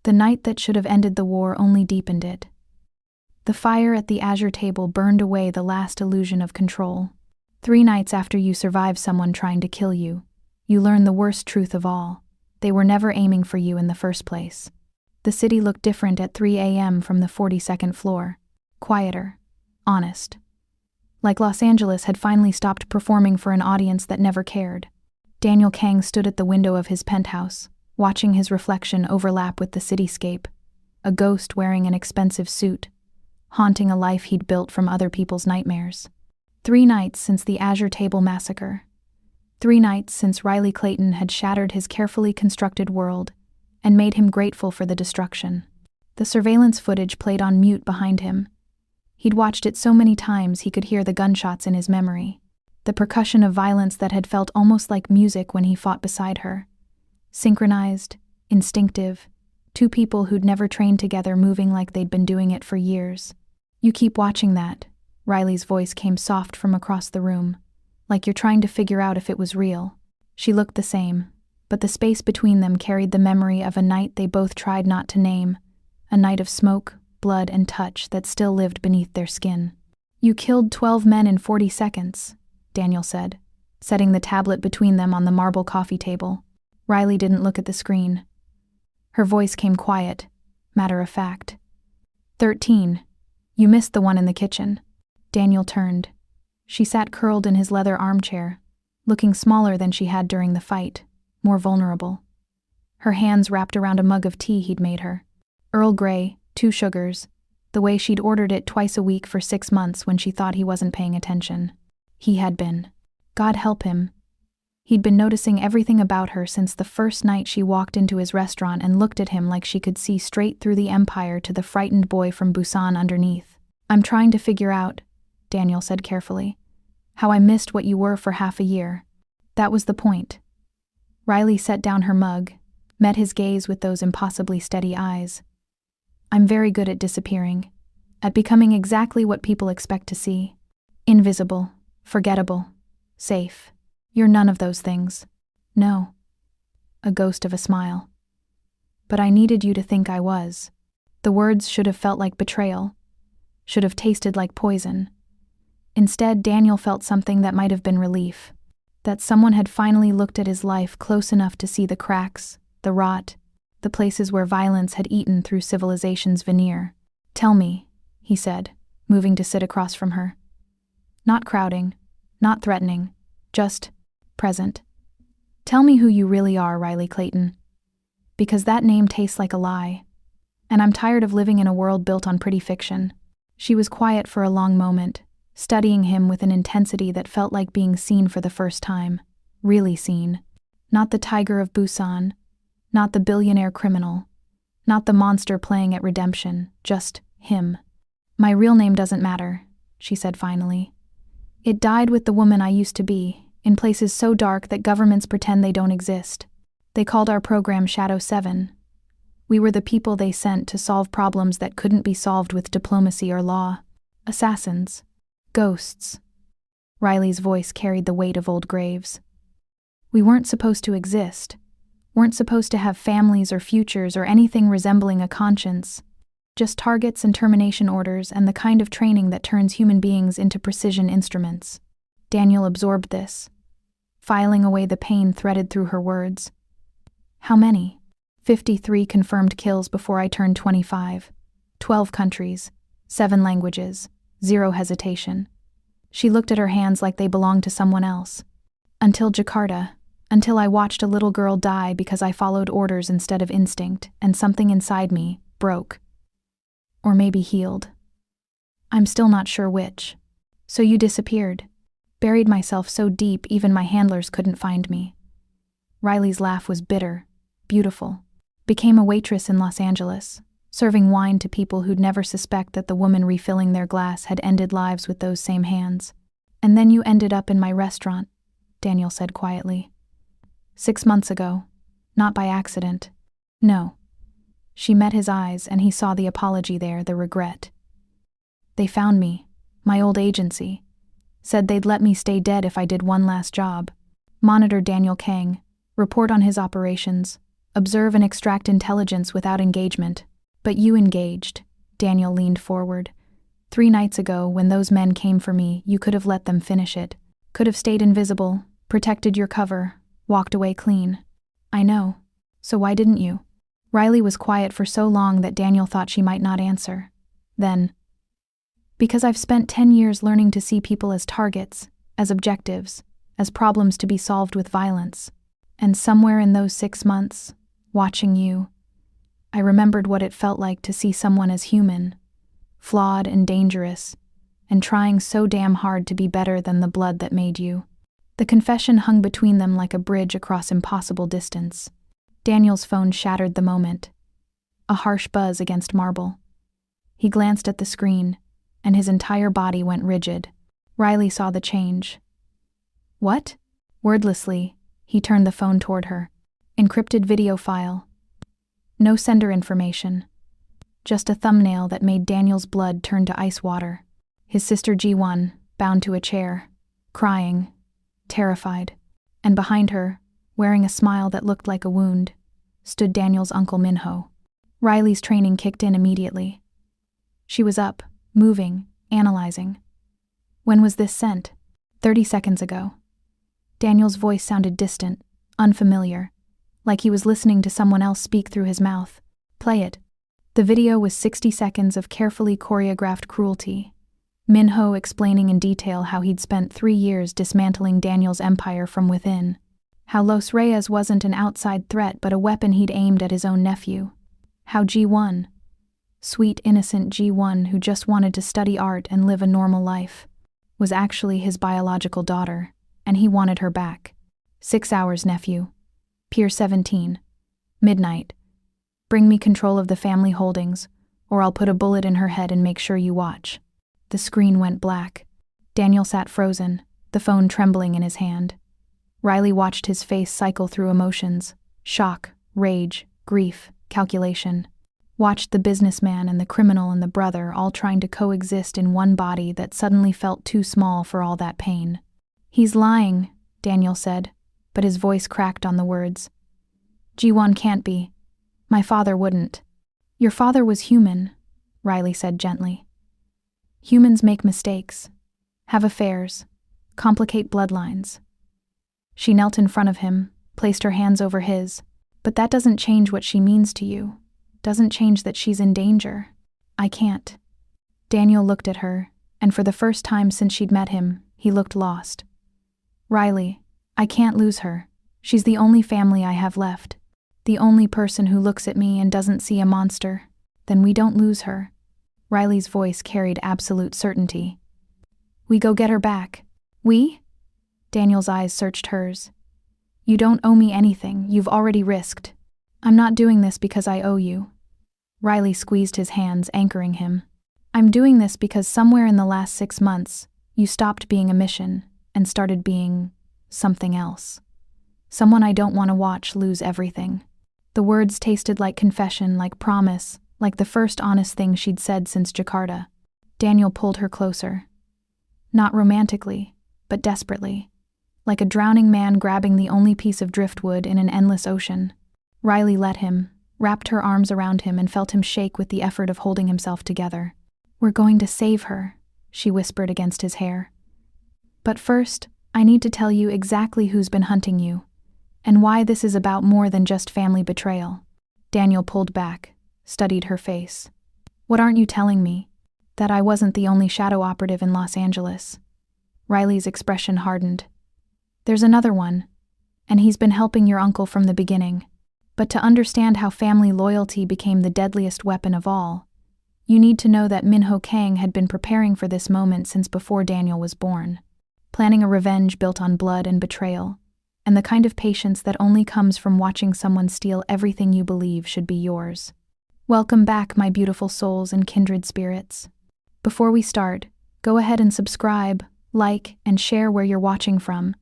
The night that should have ended the war only deepened it. The fire at the Azure table burned away the last illusion of control. 3 nights after you survive someone trying to kill you, you learn the worst truth of all. They were never aiming for you in the first place. The city looked different at 3 a.m. from the 42nd floor. Quieter. Honest. Like Los Angeles had finally stopped performing for an audience that never cared. Daniel Kang stood at the window of his penthouse, watching his reflection overlap with the cityscape, a ghost wearing an expensive suit, haunting a life he'd built from other people's nightmares. 3 nights since the Azure Table massacre. 3 nights since Riley Clayton had shattered his carefully constructed world and made him grateful for the destruction. The surveillance footage played on mute behind him. He'd watched it so many times he could hear the gunshots in his memory, the percussion of violence that had felt almost like music when he fought beside her. Synchronized, instinctive, 2 people who'd never trained together moving like they'd been doing it for years. You keep watching that, Riley's voice came soft from across the room, like you're trying to figure out if it was real. She looked the same, but the space between them carried the memory of a night they both tried not to name, a night of smoke, blood, and touch that still lived beneath their skin. You killed 12 men in 40 seconds, Daniel said, setting the tablet between them on the marble coffee table. Riley didn't look at the screen. Her voice came quiet, matter of fact. 13. You missed the one in the kitchen. Daniel turned. She sat curled in his leather armchair, looking smaller than she had during the fight, more vulnerable. Her hands wrapped around a mug of tea he'd made her. Earl Grey, 2 sugars, the way she'd ordered it twice a week for 6 months when she thought he wasn't paying attention. He had been. God help him. He'd been noticing everything about her since the first night she walked into his restaurant and looked at him like she could see straight through the empire to the frightened boy from Busan underneath. I'm trying to figure out, Daniel said carefully, how I missed what you were for half a year. That was the point. Riley set down her mug, met his gaze with those impossibly steady eyes. I'm very good at disappearing, at becoming exactly what people expect to see. Invisible, forgettable, safe. You're none of those things. No. A ghost of a smile. But I needed you to think I was. The words should have felt like betrayal, should have tasted like poison. Instead, Daniel felt something that might have been relief, that someone had finally looked at his life close enough to see the cracks, the rot, the places where violence had eaten through civilization's veneer. Tell me, he said, moving to sit across from her. Not crowding, not threatening, just present. Tell me who you really are, Riley Clayton. Because that name tastes like a lie, and I'm tired of living in a world built on pretty fiction. She was quiet for a long moment, studying him with an intensity that felt like being seen for the first time. Really seen. Not the tiger of Busan, not the billionaire criminal, not the monster playing at redemption, just him. My real name doesn't matter, she said finally. It died with the woman I used to be, in places so dark that governments pretend they don't exist. They called our program Shadow 7. We were the people they sent to solve problems that couldn't be solved with diplomacy or law. Assassins. Ghosts. Riley's voice carried the weight of old graves. We weren't supposed to exist, weren't supposed to have families or futures or anything resembling a conscience, just targets and termination orders and the kind of training that turns human beings into precision instruments. Daniel absorbed this, filing away the pain threaded through her words. How many? 53 confirmed kills before I turned 25. 12 countries, 7 languages, 0 hesitation. She looked at her hands like they belonged to someone else. Until Jakarta, until I watched a little girl die because I followed orders instead of instinct, and something inside me broke. Or maybe healed. I'm still not sure which. So you disappeared. Buried myself so deep even my handlers couldn't find me. Riley's laugh was bitter, beautiful. Became a waitress in Los Angeles, serving wine to people who'd never suspect that the woman refilling their glass had ended lives with those same hands. And then you ended up in my restaurant, Daniel said quietly. 6 months ago. Not by accident. No. She met his eyes and he saw the apology there, the regret. They found me, my old agency. Said they'd let me stay dead if I did one last job. Monitor Daniel Kang, report on his operations, observe and extract intelligence without engagement. But you engaged. Daniel leaned forward. 3 nights ago, when those men came for me, you could have let them finish it. Could have stayed invisible, protected your cover, walked away clean. I know. So why didn't you? Riley was quiet for so long that Daniel thought she might not answer. Then, because I've spent 10 years learning to see people as targets, as objectives, as problems to be solved with violence. And somewhere in those 6 months, watching you, I remembered what it felt like to see someone as human, flawed and dangerous, and trying so damn hard to be better than the blood that made you. The confession hung between them like a bridge across impossible distance. Daniel's phone shattered the moment. A harsh buzz against marble. He glanced at the screen, and his entire body went rigid. Riley saw the change. What? Wordlessly, he turned the phone toward her. Encrypted video file. No sender information. Just a thumbnail that made Daniel's blood turn to ice water. His sister G1, bound to a chair, crying, terrified. And behind her, wearing a smile that looked like a wound, stood Daniel's uncle Minho. Riley's training kicked in immediately. She was up, moving, analyzing. When was this sent? 30 seconds ago. Daniel's voice sounded distant, unfamiliar, like he was listening to someone else speak through his mouth. Play it. The video was 60 seconds of carefully choreographed cruelty. Minho explaining in detail how he'd spent 3 years dismantling Daniel's empire from within. How Los Reyes wasn't an outside threat but a weapon he'd aimed at his own nephew. How G1, sweet innocent G1 who just wanted to study art and live a normal life, was actually his biological daughter, and he wanted her back. 6 hours, nephew. Pier 17. Midnight. Bring me control of the family holdings, or I'll put a bullet in her head and make sure you watch. The screen went black. Daniel sat frozen, the phone trembling in his hand. Riley watched his face cycle through emotions: shock, rage, grief, calculation. Watched the businessman and the criminal and the brother all trying to coexist in one body that suddenly felt too small for all that pain. He's lying, Daniel said, but his voice cracked on the words. G1 can't be. My father wouldn't. Your father was human, Riley said gently. Humans make mistakes, have affairs, complicate bloodlines. She knelt in front of him, placed her hands over his. But that doesn't change what she means to you. Doesn't change that she's in danger. I can't. Daniel looked at her, and for the first time since she'd met him, he looked lost. Riley, I can't lose her. She's the only family I have left. The only person who looks at me and doesn't see a monster. Then we don't lose her. Riley's voice carried absolute certainty. We go get her back. We? Daniel's eyes searched hers. You don't owe me anything, you've already risked. I'm not doing this because I owe you. Riley squeezed his hands, anchoring him. I'm doing this because somewhere in the last 6 months, you stopped being a mission and started being something else. Someone I don't want to watch lose everything. The words tasted like confession, like promise, like the first honest thing she'd said since Jakarta. Daniel pulled her closer. Not romantically, but desperately. Like a drowning man grabbing the only piece of driftwood in an endless ocean. Riley let him, wrapped her arms around him and felt him shake with the effort of holding himself together. We're going to save her, she whispered against his hair. But first, I need to tell you exactly who's been hunting you, and why this is about more than just family betrayal. Daniel pulled back, studied her face. What aren't you telling me? That I wasn't the only shadow operative in Los Angeles. Riley's expression hardened. There's another one, and he's been helping your uncle from the beginning. But to understand how family loyalty became the deadliest weapon of all, you need to know that Minho Kang had been preparing for this moment since before Daniel was born, planning a revenge built on blood and betrayal, and the kind of patience that only comes from watching someone steal everything you believe should be yours. Welcome back, my beautiful souls and kindred spirits. Before we start, go ahead and subscribe, like, and share where you're watching from.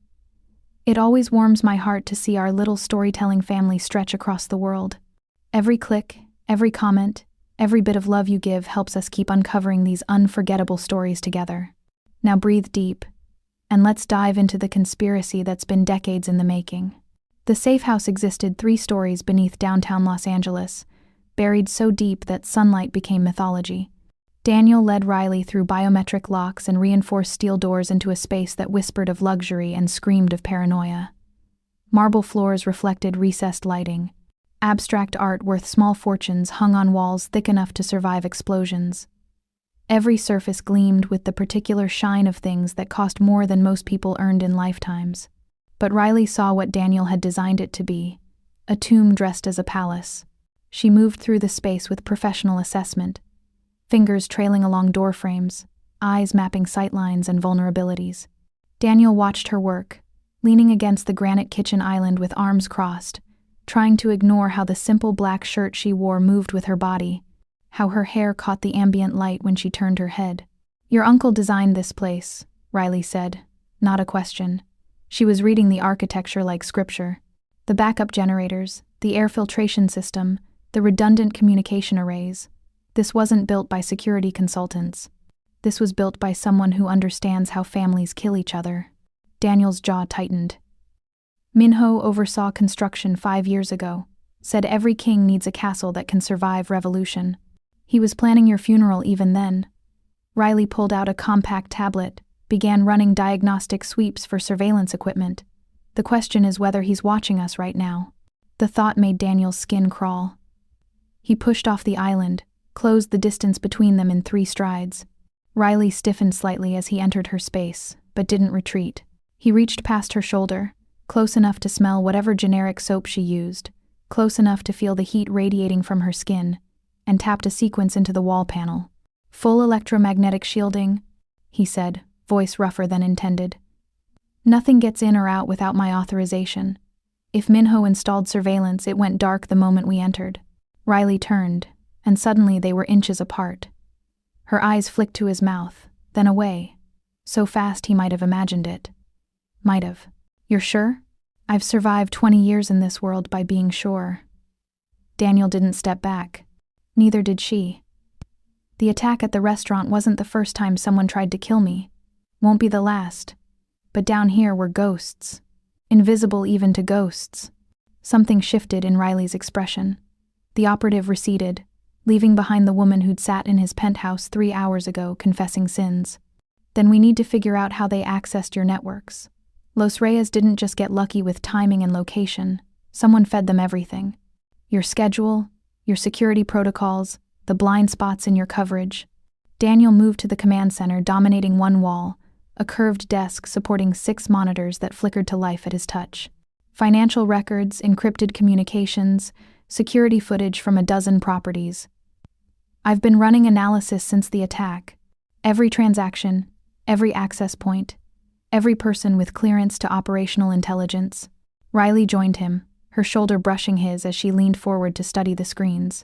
It always warms my heart to see our little storytelling family stretch across the world. Every click, every comment, every bit of love you give helps us keep uncovering these unforgettable stories together. Now breathe deep, and let's dive into the conspiracy that's been decades in the making. The safe house existed 3 stories beneath downtown Los Angeles, buried so deep that sunlight became mythology. Daniel led Riley through biometric locks and reinforced steel doors into a space that whispered of luxury and screamed of paranoia. Marble floors reflected recessed lighting. Abstract art worth small fortunes hung on walls thick enough to survive explosions. Every surface gleamed with the particular shine of things that cost more than most people earned in lifetimes. But Riley saw what Daniel had designed it to be, a tomb dressed as a palace. She moved through the space with professional assessment, fingers trailing along door frames, eyes mapping sightlines and vulnerabilities. Daniel watched her work, leaning against the granite kitchen island with arms crossed, trying to ignore how the simple black shirt she wore moved with her body, how her hair caught the ambient light when she turned her head. "Your uncle designed this place," Riley said, not a question. She was reading the architecture like scripture. The backup generators, the air filtration system, the redundant communication arrays. This wasn't built by security consultants. This was built by someone who understands how families kill each other. Daniel's jaw tightened. Minho oversaw construction 5 years ago, said every king needs a castle that can survive revolution. He was planning your funeral even then. Riley pulled out a compact tablet, began running diagnostic sweeps for surveillance equipment. The question is whether he's watching us right now. The thought made Daniel's skin crawl. He pushed off the island, closed the distance between them in 3 strides. Riley stiffened slightly as he entered her space, but didn't retreat. He reached past her shoulder, close enough to smell whatever generic soap she used, close enough to feel the heat radiating from her skin, and tapped a sequence into the wall panel. "Full electromagnetic shielding," he said, voice rougher than intended. "Nothing gets in or out without my authorization. If Minho installed surveillance, it went dark the moment we entered." Riley turned, and suddenly they were inches apart. Her eyes flicked to his mouth, then away, so fast he might have imagined it. Might have. "You're sure?" "I've survived 20 years in this world by being sure." Daniel didn't step back. Neither did she. "The attack at the restaurant wasn't the first time someone tried to kill me. Won't be the last. But down here were ghosts. Invisible even to ghosts." Something shifted in Riley's expression. The operative receded, leaving behind the woman who'd sat in his penthouse 3 hours ago confessing sins. "Then we need to figure out how they accessed your networks. Los Reyes didn't just get lucky with timing and location. Someone fed them everything. Your schedule, your security protocols, the blind spots in your coverage." Daniel moved to the command center, dominating one wall, a curved desk supporting 6 monitors that flickered to life at his touch. Financial records, encrypted communications, security footage from a dozen properties. "I've been running analysis since the attack. Every transaction, every access point, every person with clearance to operational intelligence." Riley joined him, her shoulder brushing his as she leaned forward to study the screens.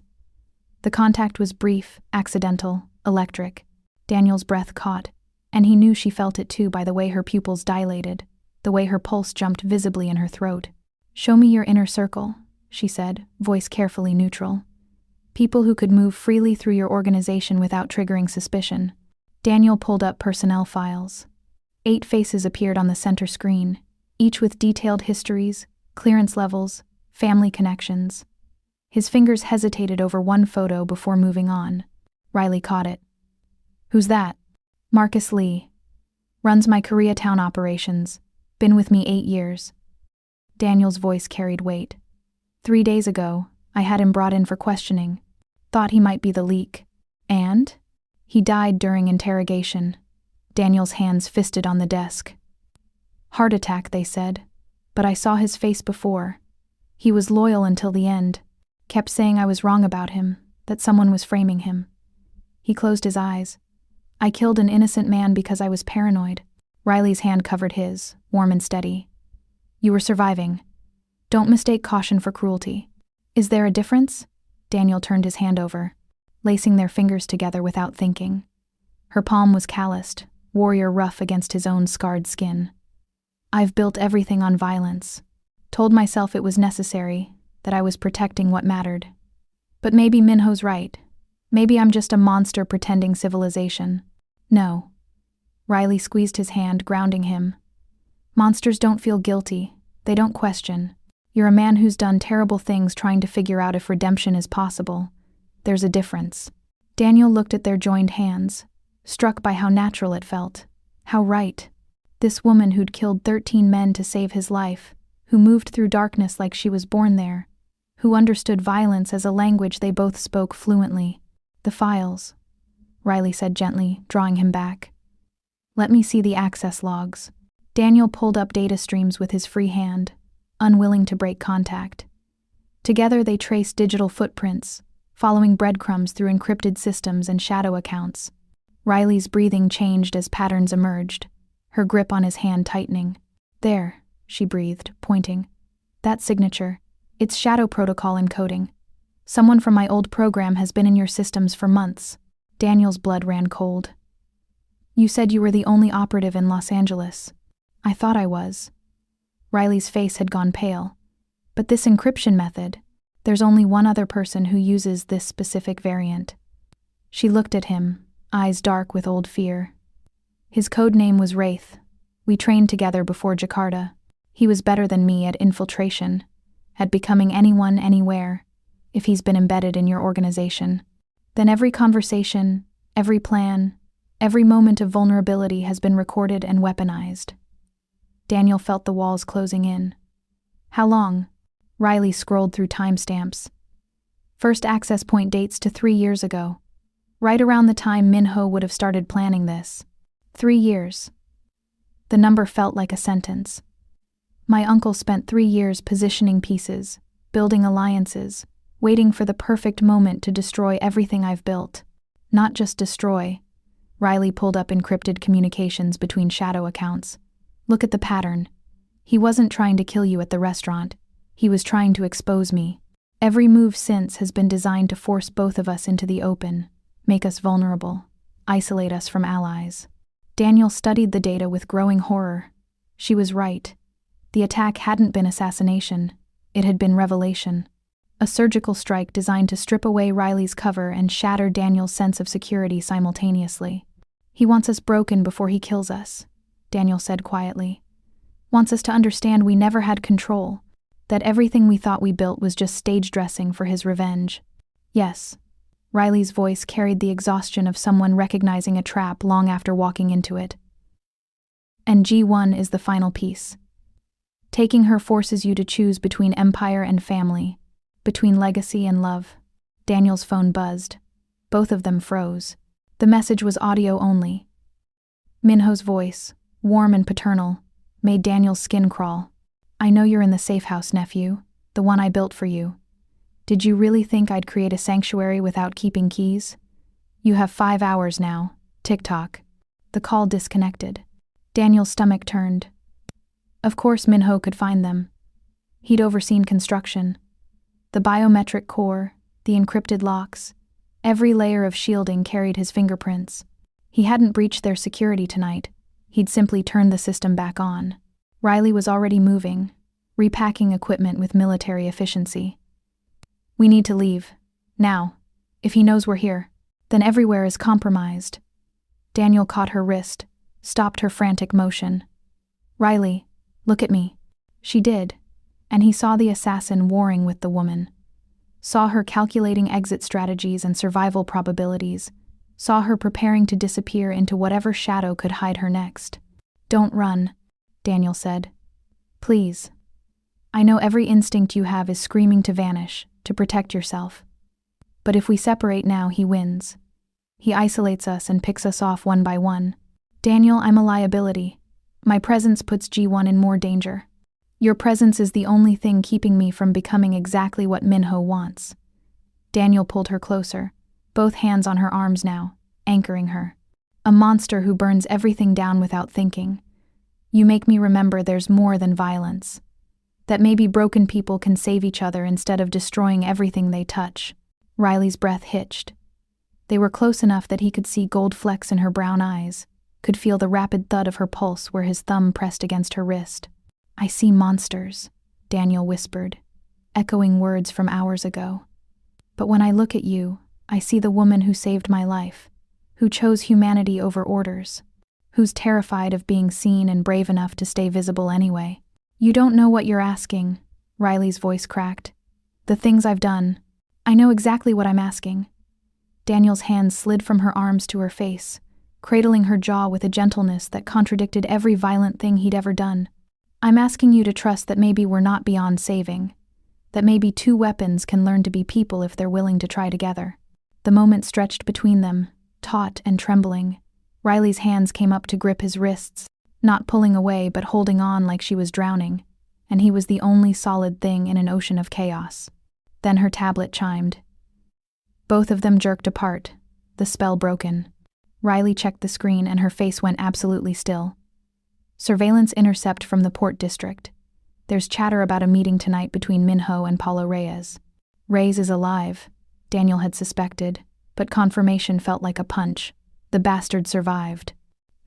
The contact was brief, accidental, electric. Daniel's breath caught, and he knew she felt it too by the way her pupils dilated, the way her pulse jumped visibly in her throat. "Show me your inner circle," she said, voice carefully neutral. "People who could move freely through your organization without triggering suspicion." Daniel pulled up personnel files. 8 faces appeared on the center screen, each with detailed histories, clearance levels, family connections. His fingers hesitated over one photo before moving on. Riley caught it. "Who's that?" "Marcus Lee. Runs my Koreatown operations. Been with me 8 years. Daniel's voice carried weight. 3 days ago, I had him brought in for questioning. Thought he might be the leak. And? He died during interrogation. Daniel's hands fisted on the desk. Heart attack, they said. But I saw his face before. He was loyal until the end. Kept saying I was wrong about him, that someone was framing him. He closed his eyes. I killed an innocent man because I was paranoid. Riley's hand covered his, warm and steady. You were surviving. Don't mistake caution for cruelty. Is there a difference? Daniel turned his hand over, lacing their fingers together without thinking. Her palm was calloused, warrior rough against his own scarred skin. I've built everything on violence. Told myself it was necessary, that I was protecting what mattered. But maybe Minho's right. Maybe I'm just a monster pretending civilization. No. Riley squeezed his hand, grounding him. Monsters don't feel guilty. They don't question. You're a man who's done terrible things trying to figure out if redemption is possible. There's a difference. Daniel looked at their joined hands, struck by how natural it felt. How right. This woman who'd killed 13 men to save his life, who moved through darkness like she was born there, who understood violence as a language they both spoke fluently. The files, Riley said gently, drawing him back. Let me see the access logs. Daniel pulled up data streams with his free hand, unwilling to break contact. Together they traced digital footprints, following breadcrumbs through encrypted systems and shadow accounts. Riley's breathing changed as patterns emerged, her grip on his hand tightening. There, she breathed, pointing. That signature. It's shadow protocol encoding. Someone from my old program has been in your systems for months. Daniel's blood ran cold. You said you were the only operative in Los Angeles. I thought I was. Riley's face had gone pale. But this encryption method, there's only one other person who uses this specific variant. She looked at him, eyes dark with old fear. His code name was Wraith. We trained together before Jakarta. He was better than me at infiltration, at becoming anyone, anywhere, if he's been embedded in your organization. Then every conversation, every plan, every moment of vulnerability has been recorded and weaponized. Daniel felt the walls closing in. How long? Riley scrolled through timestamps. First access point dates to 3 years ago, right around the time Minho would have started planning this. 3 years. The number felt like a sentence. My uncle spent 3 years positioning pieces, building alliances, waiting for the perfect moment to destroy everything I've built. Not just destroy. Riley pulled up encrypted communications between shadow accounts. Look at the pattern. He wasn't trying to kill you at the restaurant. He was trying to expose me. Every move since has been designed to force both of us into the open, make us vulnerable, isolate us from allies. Daniel studied the data with growing horror. She was right. The attack hadn't been assassination. It had been revelation. A surgical strike designed to strip away Riley's cover and shatter Daniel's sense of security simultaneously. He wants us broken before he kills us, Daniel said quietly. Wants us to understand we never had control, that everything we thought we built was just stage dressing for his revenge. Yes. Riley's voice carried the exhaustion of someone recognizing a trap long after walking into it. And G1 is the final piece. Taking her forces you to choose between empire and family, between legacy and love. Daniel's phone buzzed. Both of them froze. The message was audio only. Minho's voice, warm and paternal, made Daniel's skin crawl. I know you're in the safe house, nephew, the one I built for you. Did you really think I'd create a sanctuary without keeping keys? You have 5 hours now. Tick-tock. The call disconnected. Daniel's stomach turned. Of course Minho could find them. He'd overseen construction. The biometric core, the encrypted locks, every layer of shielding carried his fingerprints. He hadn't breached their security tonight. He'd simply turned the system back on. Riley was already moving, repacking equipment with military efficiency. We need to leave. Now. If he knows we're here, then everywhere is compromised. Daniel caught her wrist, stopped her frantic motion. Riley, look at me. She did, and he saw the assassin warring with the woman. Saw her calculating exit strategies and survival probabilities. Saw her preparing to disappear into whatever shadow could hide her next. Don't run, Daniel said. Please. I know every instinct you have is screaming to vanish, to protect yourself. But if we separate now, he wins. He isolates us and picks us off one by one. Daniel, I'm a liability. My presence puts G1 in more danger. Your presence is the only thing keeping me from becoming exactly what Minho wants. Daniel pulled her closer, both hands on her arms now, anchoring her. A monster who burns everything down without thinking. You make me remember there's more than violence. That maybe broken people can save each other instead of destroying everything they touch. Riley's breath hitched. They were close enough that he could see gold flecks in her brown eyes, could feel the rapid thud of her pulse where his thumb pressed against her wrist. I see monsters, Daniel whispered, echoing words from hours ago. But when I look at you, I see the woman who saved my life, who chose humanity over orders, who's terrified of being seen and brave enough to stay visible anyway. You don't know what you're asking, Riley's voice cracked. The things I've done. I know exactly what I'm asking. Daniel's hands slid from her arms to her face, cradling her jaw with a gentleness that contradicted every violent thing he'd ever done. I'm asking you to trust that maybe we're not beyond saving. That maybe two weapons can learn to be people if they're willing to try together. The moment stretched between them, taut and trembling. Riley's hands came up to grip his wrists, not pulling away but holding on like she was drowning, and he was the only solid thing in an ocean of chaos. Then her tablet chimed. Both of them jerked apart, the spell broken. Riley checked the screen and her face went absolutely still. Surveillance intercept from the Port District. There's chatter about a meeting tonight between Minho and Paulo Reyes. Reyes is alive, Daniel had suspected, but confirmation felt like a punch. The bastard survived.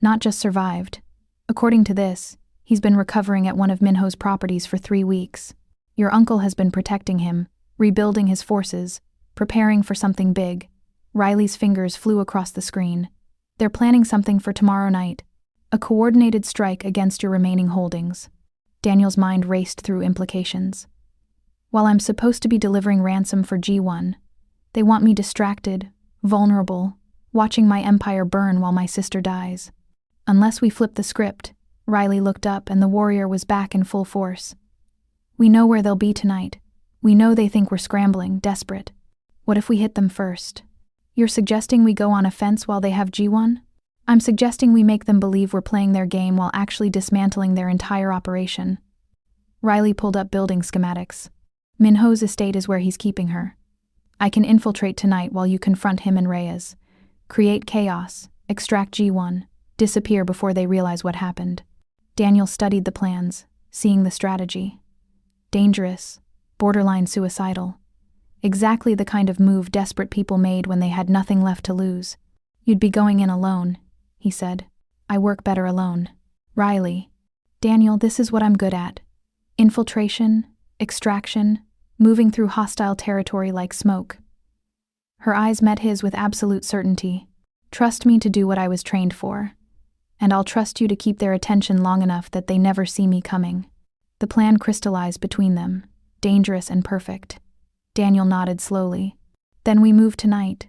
Not just survived. According to this, he's been recovering at one of Minho's properties for 3 weeks. Your uncle has been protecting him, rebuilding his forces, preparing for something big. Riley's fingers flew across the screen. They're planning something for tomorrow night. A coordinated strike against your remaining holdings. Daniel's mind raced through implications. While I'm supposed to be delivering ransom for G1, they want me distracted, vulnerable, watching my empire burn while my sister dies. Unless we flip the script, Riley looked up and the warrior was back in full force. We know where they'll be tonight. We know they think we're scrambling, desperate. What if we hit them first? You're suggesting we go on offense while they have G1? I'm suggesting we make them believe we're playing their game while actually dismantling their entire operation. Riley pulled up building schematics. Minho's estate is where he's keeping her. I can infiltrate tonight while you confront him and Reyes. Create chaos, extract G1, disappear before they realize what happened. Daniel studied the plans, seeing the strategy. Dangerous, borderline suicidal. Exactly the kind of move desperate people made when they had nothing left to lose. You'd be going in alone, he said. I work better alone. Riley. Daniel, this is what I'm good at. Infiltration, extraction, moving through hostile territory like smoke. Her eyes met his with absolute certainty. Trust me to do what I was trained for. And I'll trust you to keep their attention long enough that they never see me coming. The plan crystallized between them, dangerous and perfect. Daniel nodded slowly. Then we move tonight.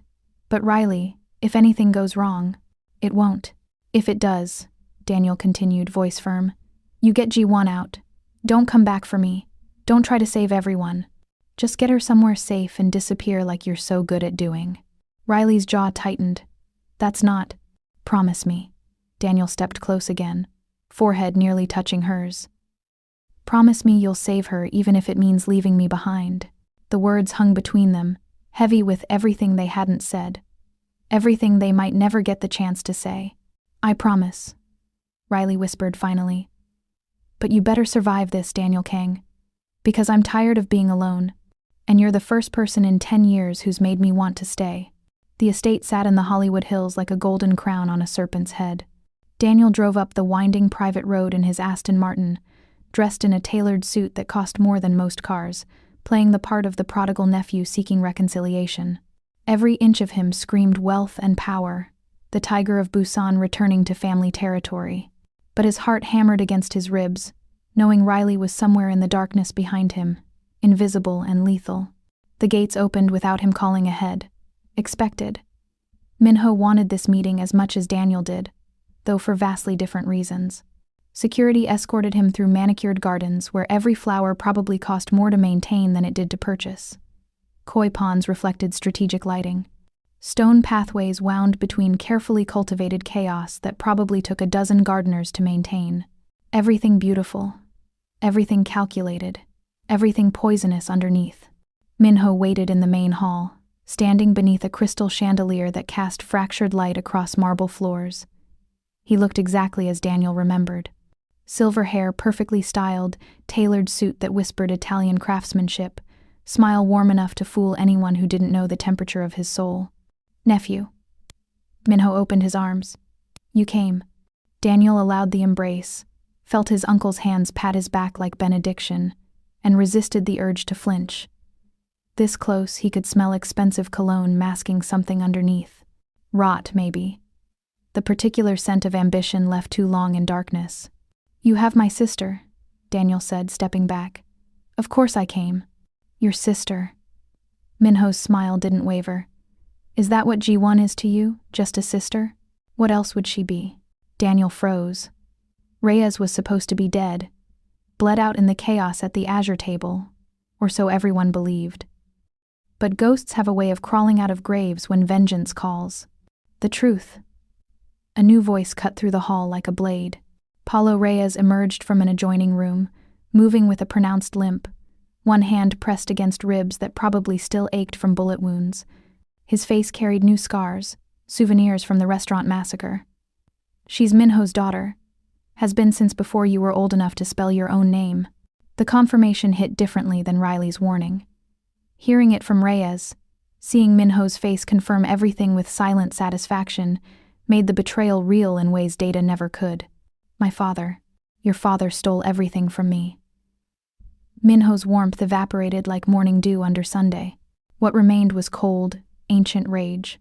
But Riley, if anything goes wrong, it won't. If it does, Daniel continued, voice firm, you get G1 out. Don't come back for me. Don't try to save everyone. Just get her somewhere safe and disappear like you're so good at doing. Riley's jaw tightened. That's not. Promise me. Daniel stepped close again, forehead nearly touching hers. Promise me you'll save her even if it means leaving me behind. The words hung between them, heavy with everything they hadn't said. Everything they might never get the chance to say. I promise, Riley whispered finally. But you better survive this, Daniel Kang. Because I'm tired of being alone, and you're the first person in 10 years who's made me want to stay. The estate sat in the Hollywood Hills like a golden crown on a serpent's head. Daniel drove up the winding private road in his Aston Martin, dressed in a tailored suit that cost more than most cars, playing the part of the prodigal nephew seeking reconciliation. Every inch of him screamed wealth and power, the tiger of Busan returning to family territory. But his heart hammered against his ribs, knowing Riley was somewhere in the darkness behind him, invisible and lethal. The gates opened without him calling ahead. Expected. Minho wanted this meeting as much as Daniel did, though for vastly different reasons. Security escorted him through manicured gardens where every flower probably cost more to maintain than it did to purchase. Koi ponds reflected strategic lighting. Stone pathways wound between carefully cultivated chaos that probably took a dozen gardeners to maintain. Everything beautiful. Everything calculated. Everything poisonous underneath. Minho waited in the main hall, standing beneath a crystal chandelier that cast fractured light across marble floors. He looked exactly as Daniel remembered. Silver hair perfectly styled, tailored suit that whispered Italian craftsmanship, smile warm enough to fool anyone who didn't know the temperature of his soul. Nephew. Minho opened his arms. You came. Daniel allowed the embrace, felt his uncle's hands pat his back like benediction, and resisted the urge to flinch. This close, he could smell expensive cologne masking something underneath. Rot, maybe. The particular scent of ambition left too long in darkness. You have my sister, Daniel said, stepping back. Of course I came. Your sister. Minho's smile didn't waver. Is that what G1 is to you, just a sister? What else would she be? Daniel froze. Reyes was supposed to be dead, bled out in the chaos at the Azure table, or so everyone believed. But ghosts have a way of crawling out of graves when vengeance calls. The truth. A new voice cut through the hall like a blade. Paulo Reyes emerged from an adjoining room, moving with a pronounced limp, one hand pressed against ribs that probably still ached from bullet wounds. His face carried new scars, souvenirs from the restaurant massacre. She's Minho's daughter. Has been since before you were old enough to spell your own name. The confirmation hit differently than Riley's warning. Hearing it from Reyes, seeing Minho's face confirm everything with silent satisfaction, made the betrayal real in ways Data never could. My father. Your father stole everything from me. Minho's warmth evaporated like morning dew under Sunday. What remained was cold, ancient rage.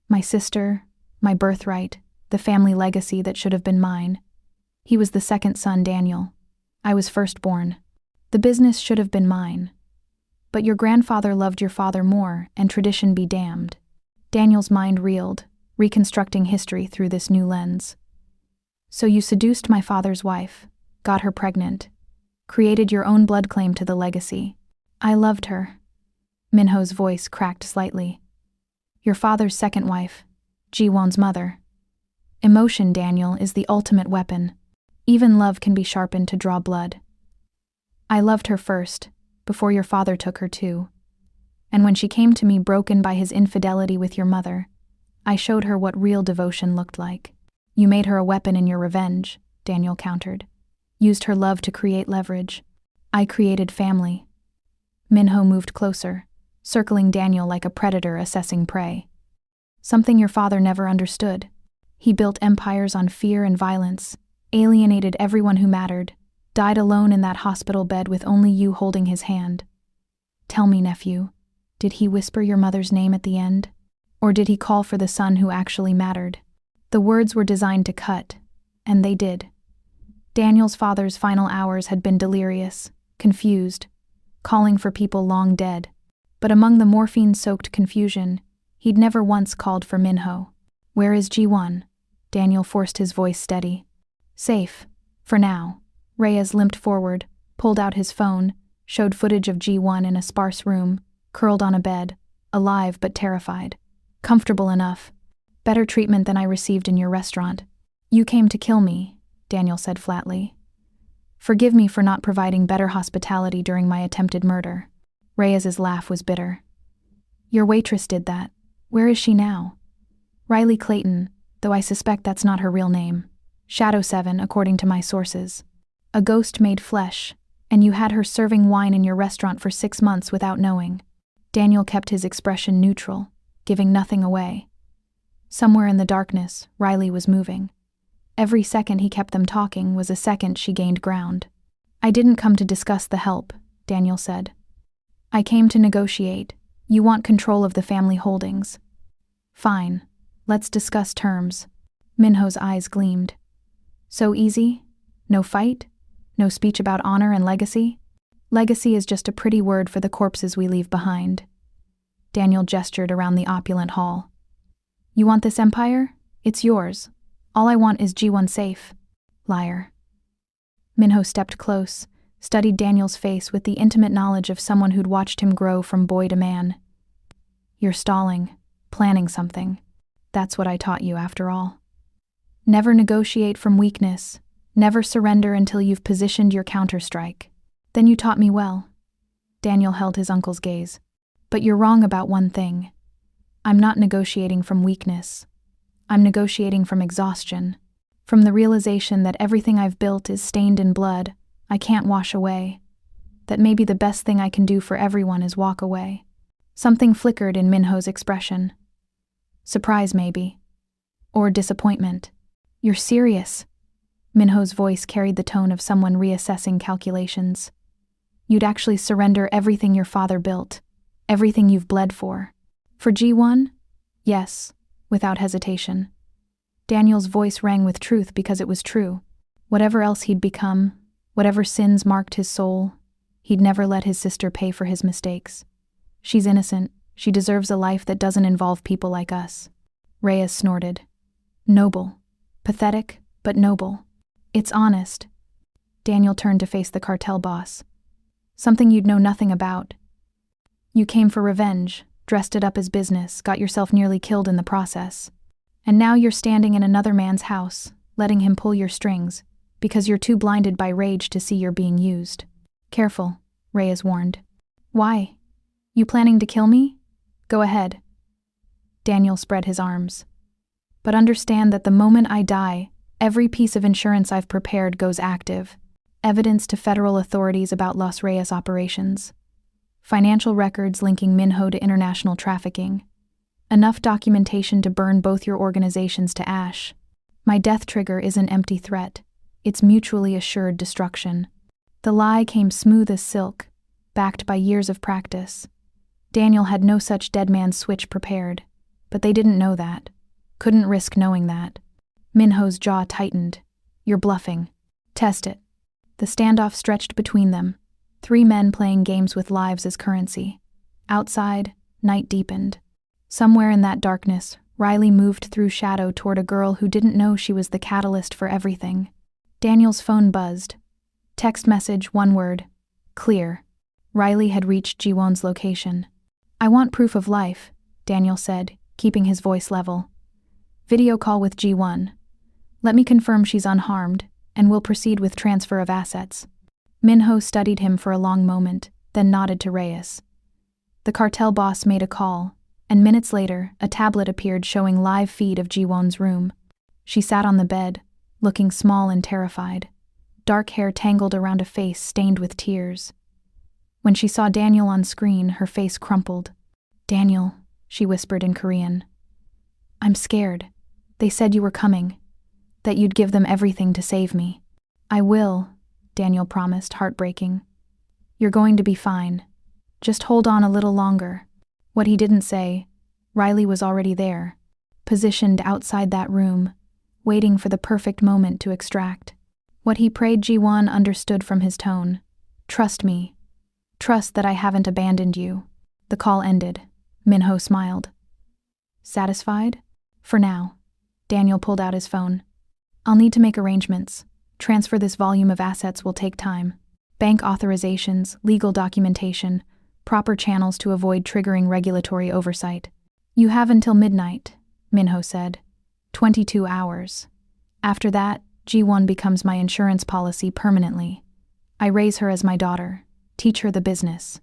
My sister, my birthright, the family legacy that should have been mine. He was the second son, Daniel. I was firstborn. The business should have been mine. But your grandfather loved your father more, and tradition be damned. Daniel's mind reeled, reconstructing history through this new lens. So you seduced my father's wife, got her pregnant, created your own blood claim to the legacy. I loved her. Minho's voice cracked slightly. Your father's second wife, Ji-won's mother. Emotion, Daniel, is the ultimate weapon. Even love can be sharpened to draw blood. I loved her first, before your father took her too. And when she came to me broken by his infidelity with your mother, I showed her what real devotion looked like. You made her a weapon in your revenge, Daniel countered. Used her love to create leverage. I created family. Minho moved closer, circling Daniel like a predator assessing prey. Something your father never understood. He built empires on fear and violence, alienated everyone who mattered, died alone in that hospital bed with only you holding his hand. Tell me, nephew, did he whisper your mother's name at the end? Or did he call for the son who actually mattered? The words were designed to cut, and they did. Daniel's father's final hours had been delirious, confused, calling for people long dead. But among the morphine-soaked confusion, he'd never once called for Minho. Where is G1? Daniel forced his voice steady. Safe, for now. Reyes limped forward, pulled out his phone, showed footage of G1 in a sparse room, curled on a bed, alive but terrified. Comfortable enough. Better treatment than I received in your restaurant. You came to kill me, Daniel said flatly. Forgive me for not providing better hospitality during my attempted murder. Reyes's laugh was bitter. Your waitress did that. Where is she now? Riley Clayton, though I suspect that's not her real name. Shadow 7, according to my sources. A ghost made flesh, and you had her serving wine in your restaurant for 6 months without knowing. Daniel kept his expression neutral, giving nothing away. Somewhere in the darkness, Riley was moving. Every second he kept them talking was a second she gained ground. I didn't come to discuss the help, Daniel said. I came to negotiate. You want control of the family holdings. Fine. Let's discuss terms. Minho's eyes gleamed. So easy? No fight? No speech about honor and legacy? Legacy is just a pretty word for the corpses we leave behind. Daniel gestured around the opulent hall. You want this empire? It's yours. All I want is G1 safe. Liar. Minho stepped close, studied Daniel's face with the intimate knowledge of someone who'd watched him grow from boy to man. You're stalling, planning something. That's what I taught you after all. Never negotiate from weakness. Never surrender until you've positioned your counterstrike. Then you taught me well. Daniel held his uncle's gaze. But you're wrong about one thing. I'm not negotiating from weakness. I'm negotiating from exhaustion. From the realization that everything I've built is stained in blood, I can't wash away. That maybe the best thing I can do for everyone is walk away. Something flickered in Minho's expression. Surprise, maybe. Or disappointment. You're serious. Minho's voice carried the tone of someone reassessing calculations. You'd actually surrender everything your father built, everything you've bled for. For G1? Yes, without hesitation. Daniel's voice rang with truth because it was true. Whatever else he'd become, whatever sins marked his soul, He'd never let his sister pay for his mistakes. She's innocent. She deserves a life that doesn't involve people like us. Reyes snorted. Noble. Pathetic, but noble. It's honest. Daniel turned to face the cartel boss. Something you'd know nothing about. You came for revenge, dressed it up as business, got yourself nearly killed in the process. And now you're standing in another man's house, letting him pull your strings, because you're too blinded by rage to see you're being used. Careful, Reyes warned. Why? You planning to kill me? Go ahead. Daniel spread his arms. But understand that the moment I die, every piece of insurance I've prepared goes active. Evidence to federal authorities about Los Reyes operations. Financial records linking Minho to international trafficking. Enough documentation to burn both your organizations to ash. My death trigger isn't empty threat. It's mutually assured destruction. The lie came smooth as silk, backed by years of practice. Daniel had no such dead man's switch prepared, but they didn't know that. Couldn't risk knowing that. Minho's jaw tightened. You're bluffing. Test it. The standoff stretched between them, 3 men playing games with lives as currency. Outside, night deepened. Somewhere in that darkness, Riley moved through shadow toward a girl who didn't know she was the catalyst for everything. Daniel's phone buzzed. Text message, 1 word. Clear. Riley had reached Jiwon's location. I want proof of life, Daniel said, keeping his voice level. Video call with G1. Let me confirm she's unharmed, and we'll proceed with transfer of assets. Minho studied him for a long moment, then nodded to Reyes. The cartel boss made a call, and minutes later, a tablet appeared showing live feed of Jiwon's room. She sat on the bed, looking small and terrified, dark hair tangled around a face stained with tears. When she saw Daniel on screen, her face crumpled. Daniel, she whispered in Korean. I'm scared. They said you were coming, that you'd give them everything to save me. I will, Daniel promised, heartbreaking. You're going to be fine. Just hold on a little longer. What he didn't say, Riley was already there, positioned outside that room, waiting for the perfect moment to extract. What he prayed Ji-won understood from his tone. Trust me. Trust that I haven't abandoned you. The call ended. Minho smiled. Satisfied? For now. Daniel pulled out his phone. I'll need to make arrangements. Transfer this volume of assets will take time. Bank authorizations, legal documentation, proper channels to avoid triggering regulatory oversight. You have until midnight, Minho said. 22 hours. After that, G1 becomes my insurance policy permanently. I raise her as my daughter, teach her the business.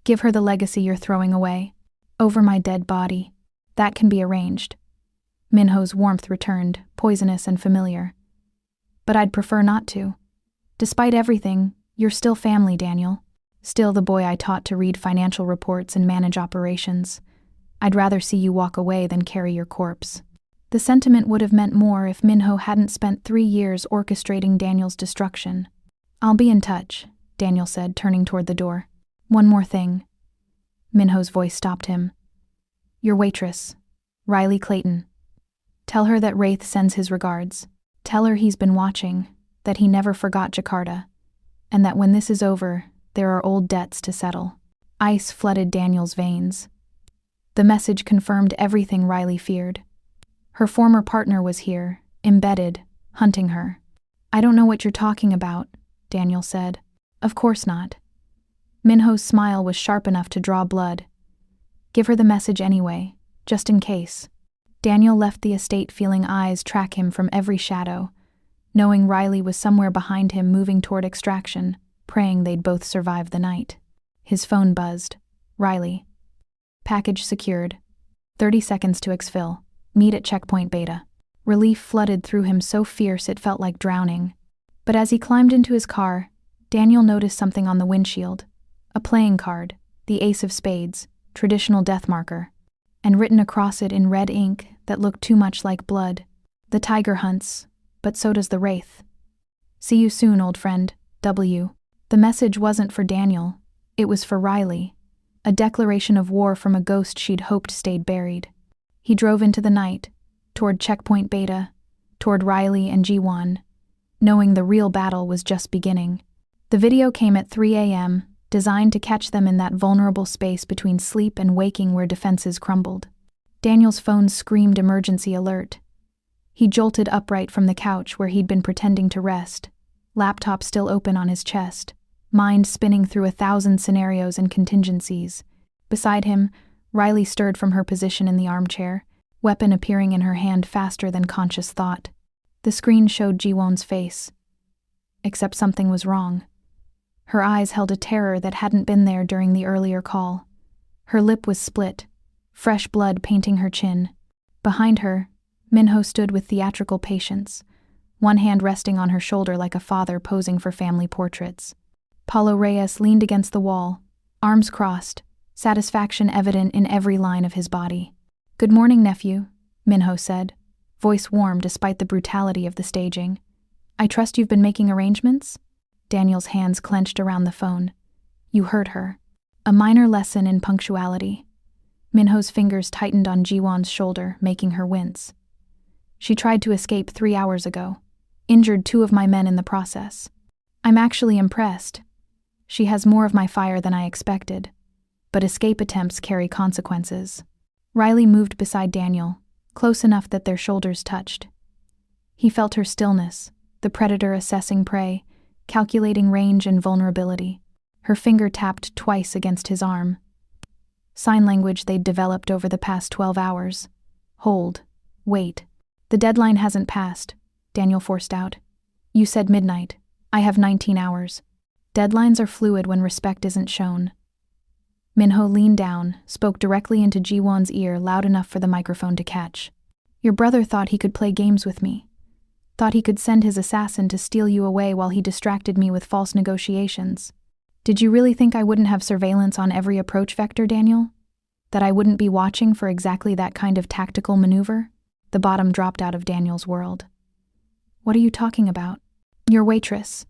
Give her the legacy you're throwing away. Over my dead body. That can be arranged. Minho's warmth returned, poisonous and familiar. But I'd prefer not to. Despite everything, you're still family, Daniel. Still the boy I taught to read financial reports and manage operations. I'd rather see you walk away than carry your corpse. The sentiment would have meant more if Minho hadn't spent 3 years orchestrating Daniel's destruction. I'll be in touch, Daniel said, turning toward the door. One more thing. Minho's voice stopped him. Your waitress, Riley Clayton. Tell her that Wraith sends his regards. Tell her he's been watching, that he never forgot Jakarta, and that when this is over, there are old debts to settle. Ice flooded Daniel's veins. The message confirmed everything Riley feared. Her former partner was here, embedded, hunting her. I don't know what you're talking about, Daniel said. Of course not. Minho's smile was sharp enough to draw blood. Give her the message anyway, just in case. Daniel left the estate feeling eyes track him from every shadow, knowing Riley was somewhere behind him moving toward extraction, praying they'd both survive the night. His phone buzzed. Riley. Package secured. 30 seconds to exfil. Meet at checkpoint Beta. Relief flooded through him so fierce it felt like drowning. But as he climbed into his car, Daniel noticed something on the windshield. A playing card, the Ace of Spades, traditional death marker, and written across it in red ink that looked too much like blood. The tiger hunts, but so does the Wraith. See you soon, old friend, W. The message wasn't for Daniel, it was for Riley. A declaration of war from a ghost she'd hoped stayed buried. He drove into the night, toward checkpoint Beta, toward Riley and G1, knowing the real battle was just beginning. The video came at 3 a.m., designed to catch them in that vulnerable space between sleep and waking where defenses crumbled. Daniel's phone screamed emergency alert. He jolted upright from the couch where he'd been pretending to rest, laptop still open on his chest, mind spinning through 1,000 scenarios and contingencies. Beside him, Riley stirred from her position in the armchair, weapon appearing in her hand faster than conscious thought. The screen showed Jiwon's face. Except something was wrong. Her eyes held a terror that hadn't been there during the earlier call. Her lip was split, fresh blood painting her chin. Behind her, Minho stood with theatrical patience, one hand resting on her shoulder like a father posing for family portraits. Paulo Reyes leaned against the wall, arms crossed, satisfaction evident in every line of his body. "Good morning, nephew," Minho said, voice warm despite the brutality of the staging. "I trust you've been making arrangements?" Daniel's hands clenched around the phone. "You heard her." A minor lesson in punctuality. Minho's fingers tightened on Jiwon's shoulder, making her wince. "She tried to escape 3 hours ago. Injured 2 of my men in the process. I'm actually impressed. She has more of my fire than I expected. But escape attempts carry consequences." Riley moved beside Daniel, close enough that their shoulders touched. He felt her stillness, the predator assessing prey, calculating range and vulnerability. Her finger tapped twice against his arm. Sign language they'd developed over the past 12 hours. "Hold. Wait. The deadline hasn't passed," Daniel forced out. "You said midnight. I have 19 hours. Deadlines are fluid when respect isn't shown." Minho leaned down, spoke directly into Jiwon's ear loud enough for the microphone to catch. "Your brother thought he could play games with me. Thought he could send his assassin to steal you away while he distracted me with false negotiations. Did you really think I wouldn't have surveillance on every approach vector, Daniel? That I wouldn't be watching for exactly that kind of tactical maneuver?" The bottom dropped out of Daniel's world. "What are you talking about?" "Your waitress.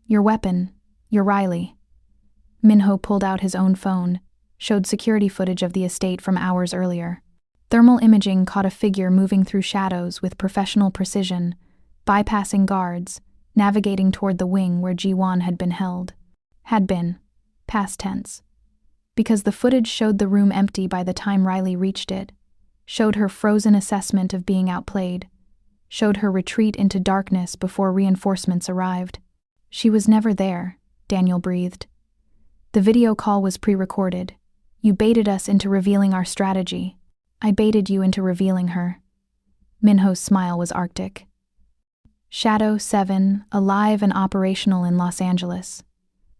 Your weapon. Your Riley." Minho pulled out his own phone, showed security footage of the estate from hours earlier. Thermal imaging caught a figure moving through shadows with professional precision, bypassing guards, navigating toward the wing where Jiwon had been held. Had been. Past tense. Because the footage showed the room empty by the time Riley reached it, showed her frozen assessment of being outplayed, showed her retreat into darkness before reinforcements arrived. "She was never there," Daniel breathed. "The video call was pre-recorded. You baited us into revealing our strategy. I baited you into revealing her." Minho's smile was arctic. "Shadow 7, alive and operational in Los Angeles.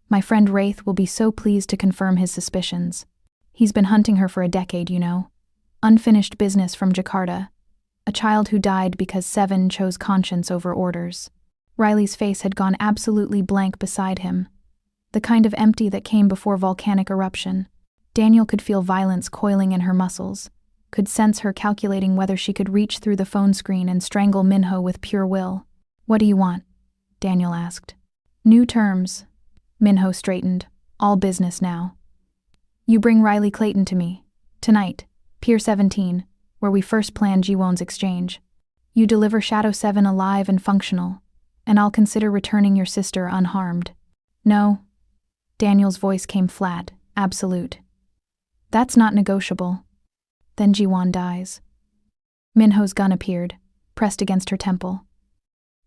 My friend Wraith will be so pleased to confirm his suspicions. He's been hunting her for a decade, you know. Unfinished business from Jakarta. A child who died because 7 chose conscience over orders." Riley's face had gone absolutely blank beside him. The kind of empty that came before volcanic eruption. Daniel could feel violence coiling in her muscles, could sense her calculating whether she could reach through the phone screen and strangle Minho with pure will. "What do you want?" Daniel asked. "New terms." Minho straightened. "All business now. You bring Riley Clayton to me. Tonight, Pier 17, where we first planned Jiwon's exchange. You deliver Shadow 7 alive and functional, and I'll consider returning your sister unharmed." "No." Daniel's voice came flat, absolute. "That's not negotiable. Then Jiwon dies." Minho's gun appeared, pressed against her temple.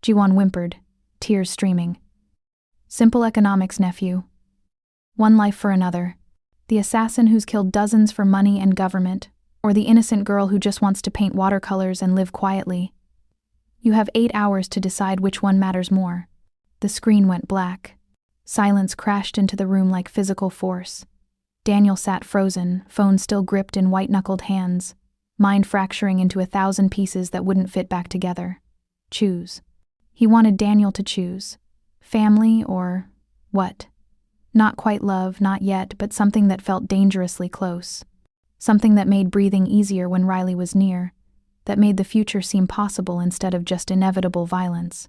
Jiwon whimpered, tears streaming. "Simple economics, nephew. One life for another. The assassin who's killed dozens for money and government, or the innocent girl who just wants to paint watercolors and live quietly. You have 8 hours to decide which one matters more." The screen went black. Silence crashed into the room like physical force. Daniel sat frozen, phone still gripped in white-knuckled hands, mind fracturing into 1,000 pieces that wouldn't fit back together. Choose. He wanted Daniel to choose. Family or what? Not quite love, not yet, but something that felt dangerously close. Something that made breathing easier when Riley was near, that made the future seem possible instead of just inevitable violence.